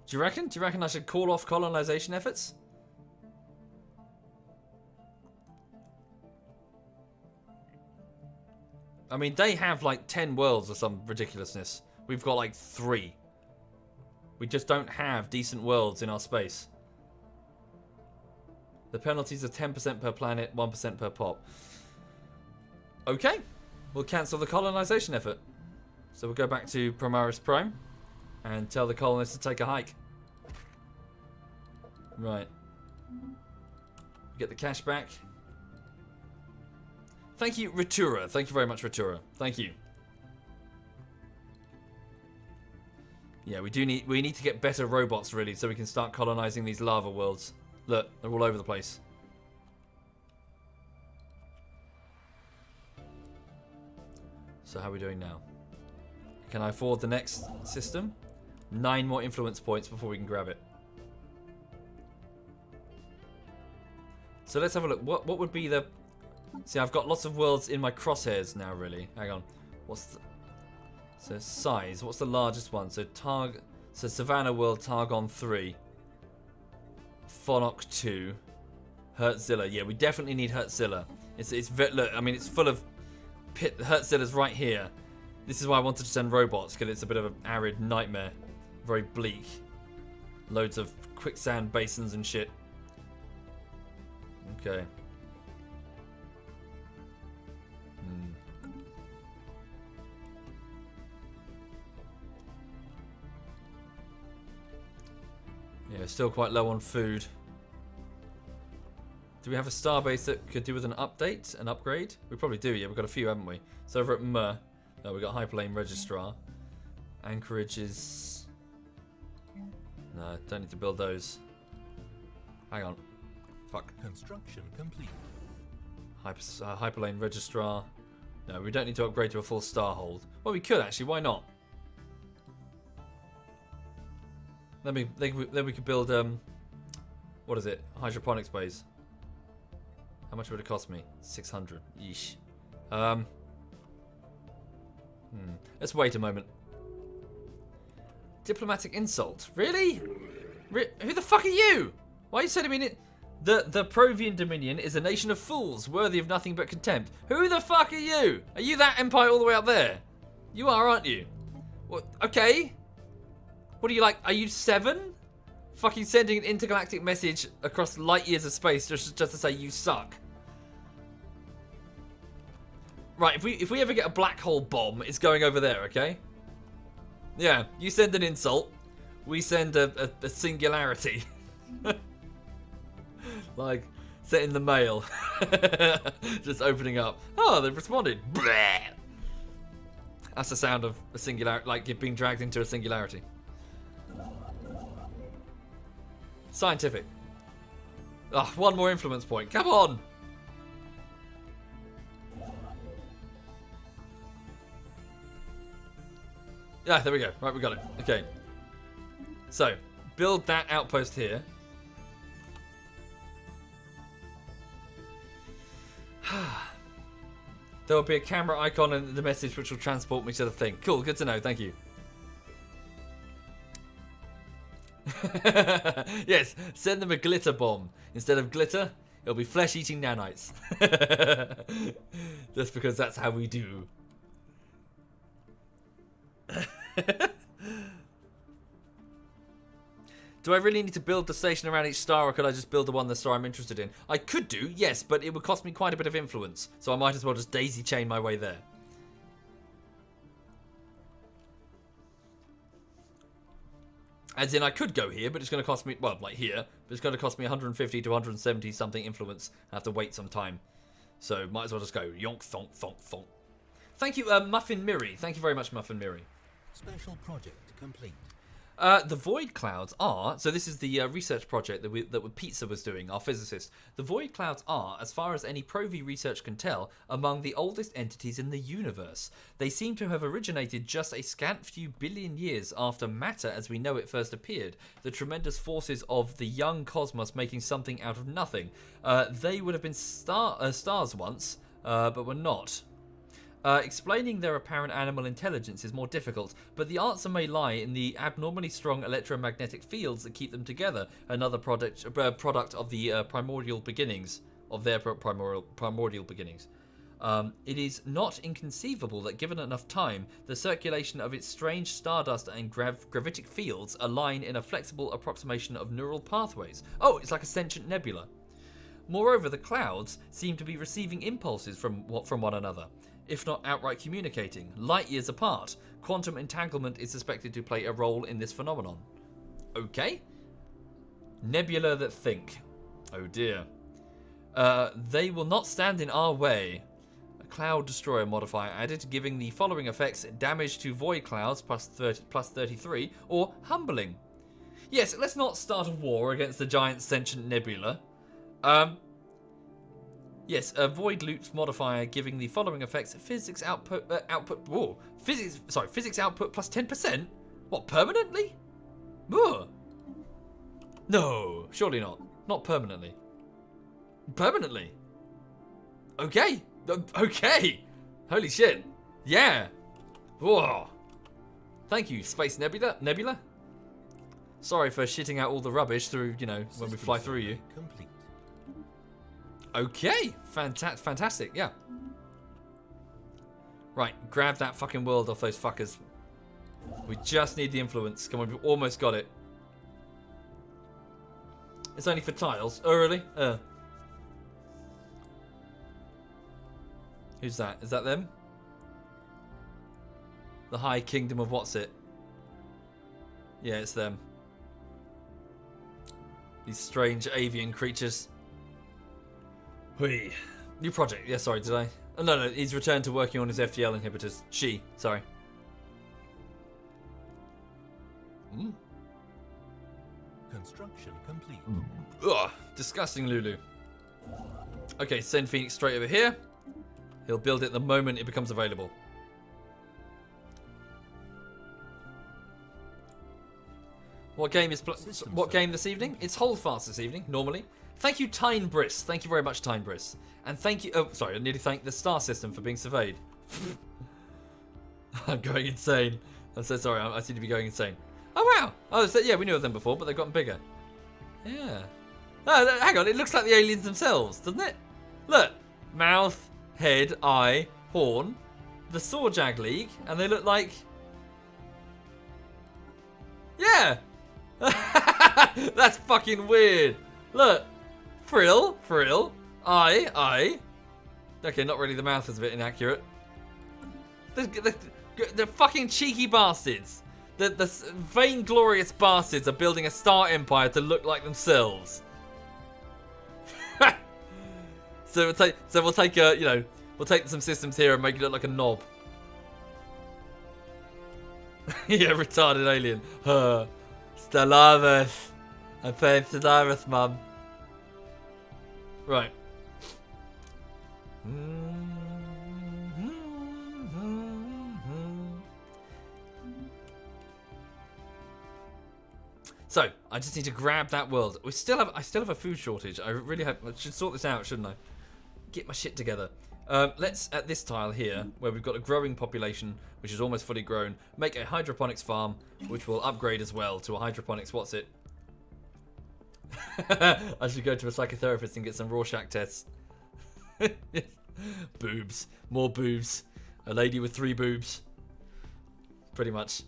Do you reckon? Do you reckon I should call off colonization efforts? I mean, they have like 10 worlds or some ridiculousness. We've got like 3. We just don't have decent worlds in our space. The penalties are 10% per planet, 1% per pop. Okay, we'll cancel the colonization effort. So we'll go back to Primaris Prime and tell the colonists to take a hike. Right. Get the cash back. Thank you, Ritura. Thank you very much, Ritura. Thank you. Yeah, we need to get better robots, really, so we can start colonizing these lava worlds. Look, they're all over the place. So how are we doing now? Can I afford the next system? 9 more influence points before we can grab it. So let's have a look. What would be the... See, I've got lots of worlds in my crosshairs now, really. Hang on. What's the... So size. What's the largest one? So So Savannah World, Targon 3. Fonok 2. Hertzilla. Yeah, we definitely need Hertzilla. Look, I mean, it's full of... Hertzilla's right here. This is why I wanted to send robots, because it's a bit of an arid nightmare. Very bleak. Loads of quicksand basins and shit. Okay. Yeah, still quite low on food. Do we have a starbase that could do with an update, an upgrade? We probably do, yeah. We've got a few, haven't we? So over at Mer, we've got Hyperlane Registrar. Anchorage is... No, don't need to build those. Hang on. Fuck. Construction complete. Hyperlane Registrar. No, we don't need to upgrade to a full starhold. Well, we could actually. Why not? Then we could build what is it? Hydroponics bays. How much would it cost me? 600. Yeesh. Let's wait a moment. Diplomatic insult. Really? Who the fuck are you? Why are you sending me in? The Provian Dominion is a nation of fools, worthy of nothing but contempt. Who the fuck are you? Are you that empire all the way up there? You are, aren't you? What? Okay. What are you like? Are you 7? Fucking sending an intergalactic message across light years of space just to say you suck. Right, if we ever get a black hole bomb, it's going over there, okay? Yeah, you send an insult, we send a singularity. Like, set in the mail. Just opening up. Oh, they've responded. Bleh. That's the sound of a singularity, like you're being dragged into a singularity. Scientific. Oh, 1 more influence point. Come on! Yeah, there we go. Right, we got it. Okay. So, build that outpost here. There will be a camera icon in the message which will transport me to the thing. Cool, good to know. Thank you. Yes, send them a glitter bomb. Instead of glitter, it'll be flesh-eating nanites. Just because that's how we do. Do I really need to build the station around each star, or could I just build the one the star I'm interested in? I could do, yes, but it would cost me quite a bit of influence, so I might as well just daisy chain my way there. As in, I could go here, but it's going to cost me, well, like here, but it's going to cost me 150 to 170 something influence. I have to wait some time. So, might as well just go. Yonk, thonk, thonk, thonk. Thank you, Muffin Miri. Thank you very much, Muffin Miri. Special project complete. The void clouds are, so this is the research project that Pizza was doing, our physicist. The void clouds are, as far as any Pro-V research can tell, among the oldest entities in the universe. They seem to have originated just a scant few billion years after matter as we know it first appeared, the tremendous forces of the young cosmos making something out of nothing. They would have been stars once, but were not. Explaining their apparent animal intelligence is more difficult, but the answer may lie in the abnormally strong electromagnetic fields that keep them together, another product of the primordial beginnings, of their primordial beginnings. It is not inconceivable that given enough time, the circulation of its strange stardust and gravitic fields align in a flexible approximation of neural pathways. Oh, it's like a sentient nebula. Moreover, the clouds seem to be receiving impulses from one another, if not outright communicating, light years apart. Quantum entanglement is suspected to play a role in this phenomenon. Okay. Nebula that think. Oh dear. They will not stand in our way. A cloud destroyer modifier added, giving the following effects: damage to void clouds plus 33, or humbling. Yes, let's not start a war against the giant sentient nebula. Yes, a void loops modifier giving the following effects: physics output physics output plus 10%. What, permanently? Whoa. No, surely not. Not permanently. Permanently. Okay. Okay. Holy shit. Yeah. Whoa. Thank you, Space Nebula. Sorry for shitting out all the rubbish through, when we fly through you. Complete. Okay, fantastic, yeah. Right, grab that fucking world off those fuckers. We just need the influence. Come on, we've almost got it. It's only for tiles. Oh, really? Who's that? Is that them? The High Kingdom of what's it? Yeah, it's them. These strange avian creatures. Hui. New project. Yeah, sorry, did I? Oh, no, he's returned to working on his FTL inhibitors. Sorry. Construction complete. Ugh, disgusting Lulu. Okay, send Phoenix straight over here. He'll build it the moment it becomes available. What game this evening? It's Holdfast this evening, normally. Thank you, Tyne Briss. Thank you very much, Tyne Briss. And thank you... Oh, sorry, I need to thank the star system for being surveyed. I'm going insane. I'm so sorry, I seem to be going insane. Oh, wow. Oh, so, yeah, we knew of them before, but they've gotten bigger. Yeah. Oh, hang on, it looks like the aliens themselves, doesn't it? Look. Mouth, head, eye, horn. The Sorjag League, and they look like... Yeah. That's fucking weird. Look. Frill, eye. Okay, not really, the mouth is a bit inaccurate. The fucking cheeky bastards. The vainglorious bastards are building a star empire to look like themselves. So we'll take we'll take some systems here and make it look like a knob. Yeah, retarded alien. Stellaris. I'm playing Stellaris, mum. Right. So, I just need to grab that world. I still have a food shortage. I should sort this out, shouldn't I? Get my shit together. Let's, at this tile here, where we've got a growing population, which is almost fully grown, make a hydroponics farm, which will upgrade as well to a hydroponics, what's it? I should go to a psychotherapist and get some Rorschach tests. Boobs. More boobs. A lady with 3 boobs. Pretty much.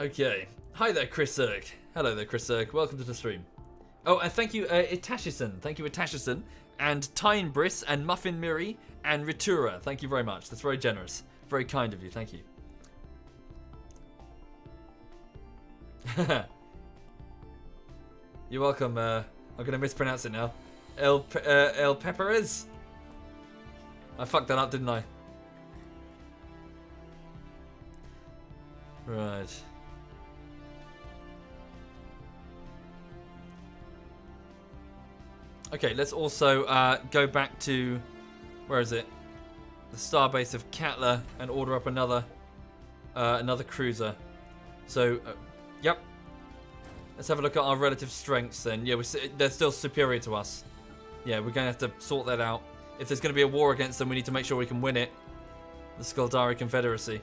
Okay. Hi there, Chris Zerg. Hello there, Chris Zerg. Welcome to the stream. Oh, and thank you, Itashison. Thank you, Itashison. And Tynebriss and Muffin Miri and Ritura. Thank you very much. That's very generous. Very kind of you. Thank you. You're welcome. I'm going to mispronounce it now. El Pepperez. I fucked that up, didn't I? Right. Okay, let's also go back to, where is it? The starbase of Katla and order up another cruiser. So, yep. Let's have a look at our relative strengths then. Yeah, they're still superior to us. Yeah, we're going to have to sort that out. If there's going to be a war against them, we need to make sure we can win it. The Skuldari Confederacy.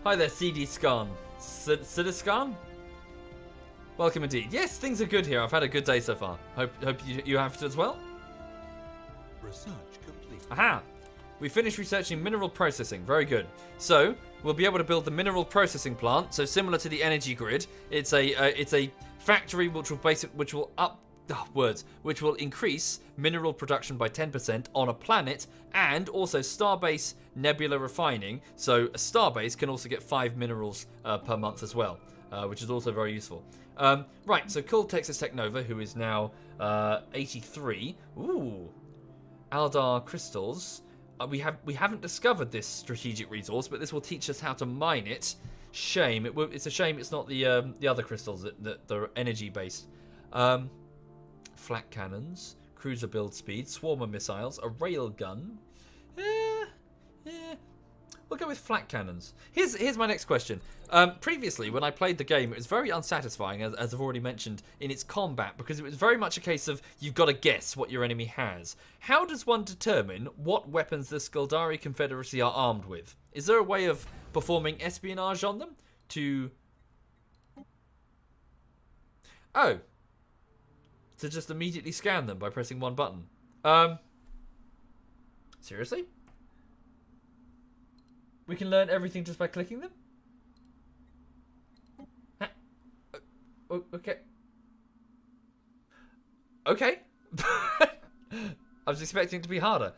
Hi there, CD Scan. Sidiscan? Welcome indeed. Yes, things are good here. I've had a good day so far. Hope you have as well. Research complete. Aha! We finished researching mineral processing. Very good. So we'll be able to build the mineral processing plant. So similar to the energy grid, it's a factory which will increase mineral production by 10% on a planet, and also starbase nebula refining. So a starbase can also get 5 minerals per month as well, which is also very useful. Right, so Cool Texas Technova, who is now 83. Ooh, Aldar crystals. We haven't discovered this strategic resource, but this will teach us how to mine it. Shame. It's a shame it's not the other crystals that are energy based. Flak cannons, cruiser build speed, swarmer missiles, a rail gun. We'll go with flak cannons. Here's my next question. Previously, when I played the game, it was very unsatisfying, as I've already mentioned, in its combat, because it was very much a case of you've got to guess what your enemy has. How does one determine what weapons the Skuldari Confederacy are armed with? Is there a way of performing espionage on them? To just immediately scan them by pressing one button. Seriously? We can learn everything just by clicking them? Okay. Okay. I was expecting it to be harder.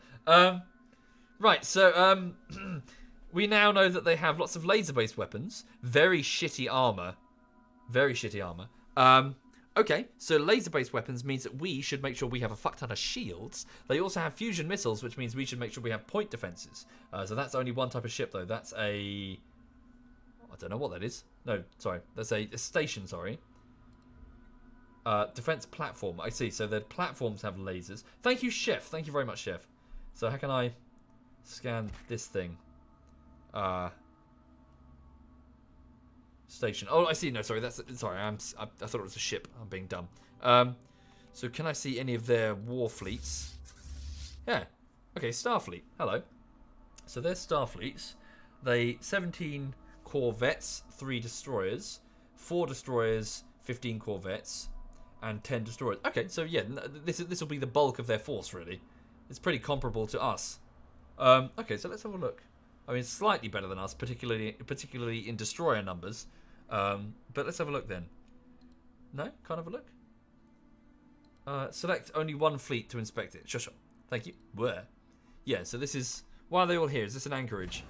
Right, so we now know that they have lots of laser-based weapons. Very shitty armor. Okay, so laser-based weapons means that we should make sure we have a fuck ton of shields. They also have fusion missiles, which means we should make sure we have point defenses. So that's only one type of ship, though. That's I don't know what that is. No, sorry. That's a station, sorry. Defense platform. I see. So the platforms have lasers. Thank you, Chef. Thank you very much, Chef. So how can I scan this thing? Station. Oh, I see. No, sorry. I thought it was a ship. I'm being dumb. So can I see any of their war fleets? Yeah. Okay, Starfleet. Hello. So there's Starfleets. 17 corvettes, 3 destroyers, 4 destroyers, 15 corvettes, and 10 destroyers. Okay, so yeah, this will be the bulk of their force, really. It's pretty comparable to us. Okay, so let's have a look. I mean, slightly better than us, particularly in destroyer numbers. But let's have a look then. No? Can't have a look? Select only one fleet to inspect it. Sure. Thank you. Where? Yeah, so this is... Why are they all here? Is this an anchorage?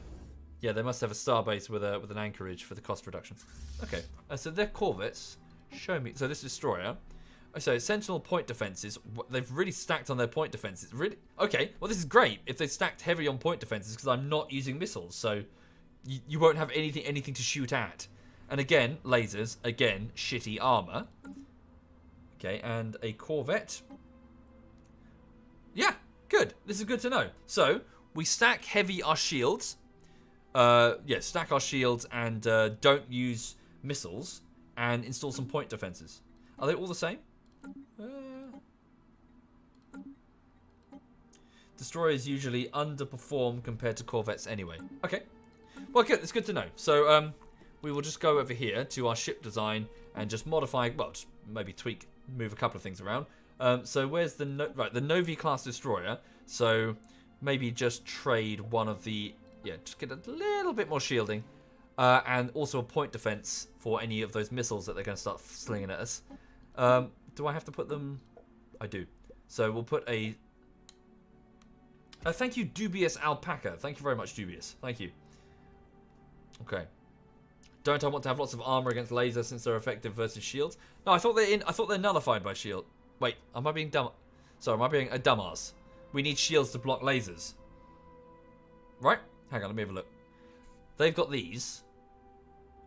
Yeah, they must have a starbase with an anchorage for the cost reduction. Okay, so they're corvettes. Show me. So this destroyer. So Sentinel point defenses. They've really stacked on their point defenses. Really? Okay. Well, this is great if they stacked heavy on point defenses, because I'm not using missiles, so you won't have anything to shoot at. And again, lasers. Again, shitty armor. Okay, and a corvette. Yeah, good. This is good to know. So we stack heavy our shields. Yeah, stack our shields and don't use missiles, and install some point defenses. Are they all the same? Destroyers usually underperform compared to corvettes anyway. Okay. Well, good. It's good to know. So we will just go over here to our ship design and just modify, well, just maybe tweak, move a couple of things around. So where's the right, the Novi class destroyer? So maybe just trade one of the, yeah, just get a little bit more shielding. and also a point defense for any of those missiles that they're going to start slinging at us. Do I have to put them? I do. So we'll put a... thank you, Dubious Alpaca. Thank you very much, Dubious. Thank you. Okay. Don't I want to have lots of armor against lasers since they're effective versus shields? No, I thought they're nullified by shield. Wait, am I being dumb? Sorry, am I being a dumbass? We need shields to block lasers. Right? Hang on, let me have a look. They've got these.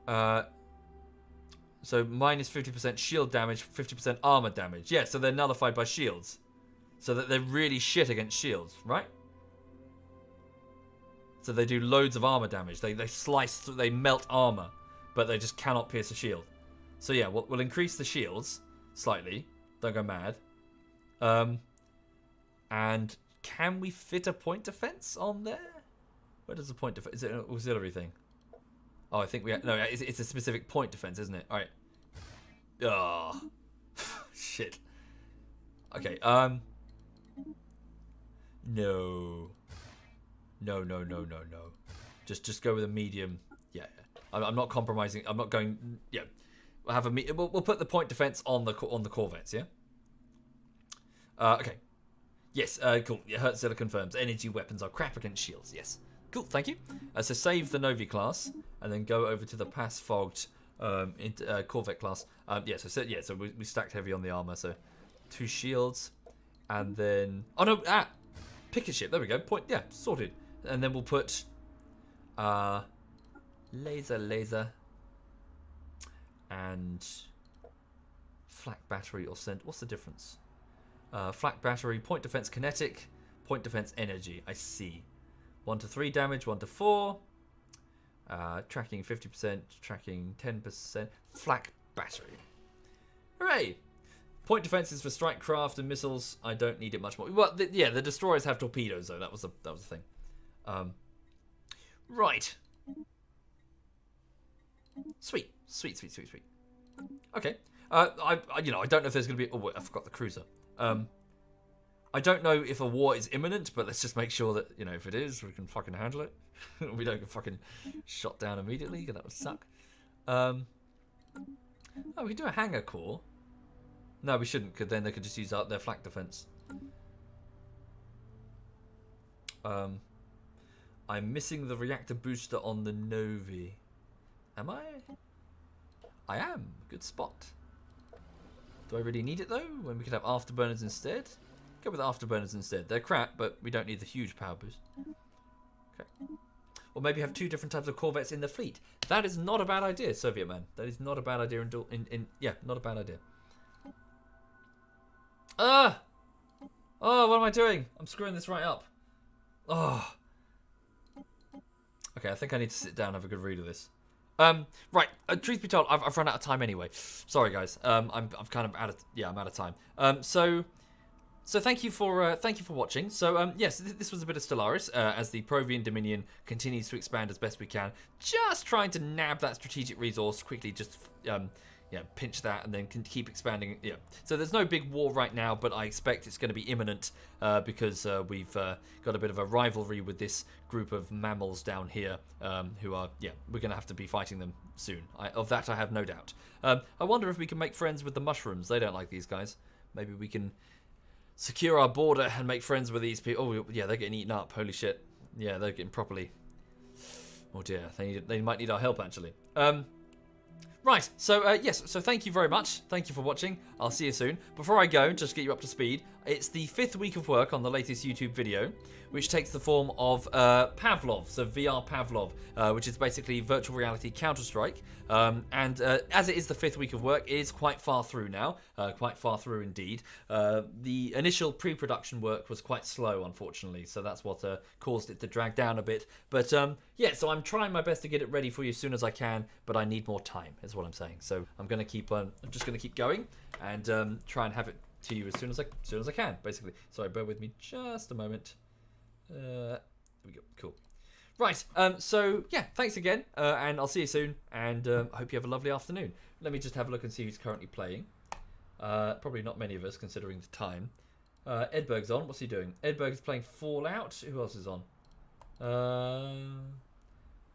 So minus 50% shield damage, 50% armor damage. Yeah, so they're nullified by shields. So that they're really shit against shields, right? So they do loads of armor damage. They slice through, they melt armor, but they just cannot pierce a shield. So yeah, we'll increase the shields slightly. Don't go mad. And can we fit a point defense on there? Where does the point defense? Is it an auxiliary thing? Oh, I think no. It's a specific point defense, isn't it? All right. Oh, shit. Okay. No. Just go with a medium. Yeah. I'm not compromising. I'm not going. Yeah. We'll have a we'll put the point defense on the corvettes. Yeah. Okay. Yes. Cool. Yeah, Hertzilla confirms energy weapons are crap against shields. Yes. Cool. Thank you. So save the Novi class and then go over to the Pass Fogged Corvette class. So we stacked heavy on the armor. So 2 shields, and then picket ship. There we go. Point. Yeah. Sorted. And then we'll put laser, and flak battery or send. What's the difference? Flak battery, point defense kinetic, point defense energy. I see. 1 to 3 damage, 1 to 4. Tracking 50%, tracking 10%. Flak battery. Hooray! Point defense is for strike craft and missiles. I don't need it much more. Well, the destroyers have torpedoes though. That was the thing. Right. Sweet. Okay. I don't know if there's going to be. Oh wait, I forgot the cruiser. I don't know if a war is imminent, but let's just make sure that if it is, we can fucking handle it. We don't get fucking shot down immediately, because that would suck. We can do a hangar core. No, we shouldn't, because then they could just use their flak defense. I'm missing the reactor booster on the Novi. Am I? I am. Good spot. Do I really need it though? When we could have afterburners instead? Go with afterburners instead. They're crap, but we don't need the huge power boost. Okay. Or maybe have 2 different types of corvettes in the fleet. That is not a bad idea, Soviet man. That is not a bad idea. Not a bad idea. Oh, what am I doing? I'm screwing this right up. Oh. Okay, I think I need to sit down and have a good read of this. Right. Truth be told, I've run out of time anyway. Sorry, guys. I'm kind of out of time. So thank you for watching. So yes, this was a bit of Stellaris as the Provian Dominion continues to expand as best we can. Just trying to nab that strategic resource quickly. Just pinch that and then can keep expanding. Yeah. So there's no big war right now, but I expect it's going to be imminent because we've got a bit of a rivalry with this group of mammals down here who are, we're going to have to be fighting them soon. Of that I have no doubt. I wonder if we can make friends with the mushrooms. They don't like these guys. Maybe we can secure our border and make friends with these people. Oh, yeah, they're getting eaten up. Holy shit. Yeah, they're getting properly... Oh dear, they might need our help, actually. Right, so yes, so thank you very much. Thank you for watching. I'll see you soon. Before I go, just to get you up to speed, it's the 5th week of work on the latest YouTube video, which takes the form of Pavlov, so VR Pavlov, which is basically virtual reality Counter-Strike. And as it is the 5th week of work, it is quite far through now, quite far through indeed. The initial pre-production work was quite slow, unfortunately, so that's what caused it to drag down a bit. But yeah, so I'm trying my best to get it ready for you as soon as I can, but I need more time, is what I'm saying. So I'm going to keep, I'm just going to keep going and try and have it to you as soon as I can, basically. Sorry, bear with me just a moment. There we go. Cool. Right. So yeah, thanks again, and I'll see you soon. And I hope you have a lovely afternoon. Let me just have a look and see who's currently playing. Probably not many of us, considering the time. Edberg's on. What's he doing? Edberg's playing Fallout. Who else is on?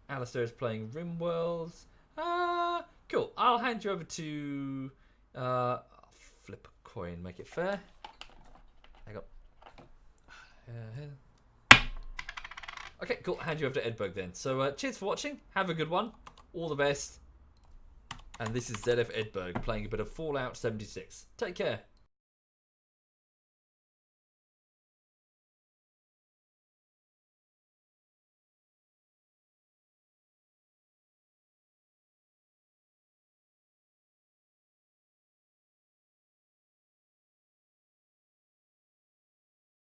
Alistair is playing RimWorlds. Cool. I'll hand you over to... I'll flip a coin, make it fair. Hang on. Okay, cool. Hand you over to Edberg then. So cheers for watching. Have a good one. All the best. And this is ZF Edberg playing a bit of Fallout 76. Take care.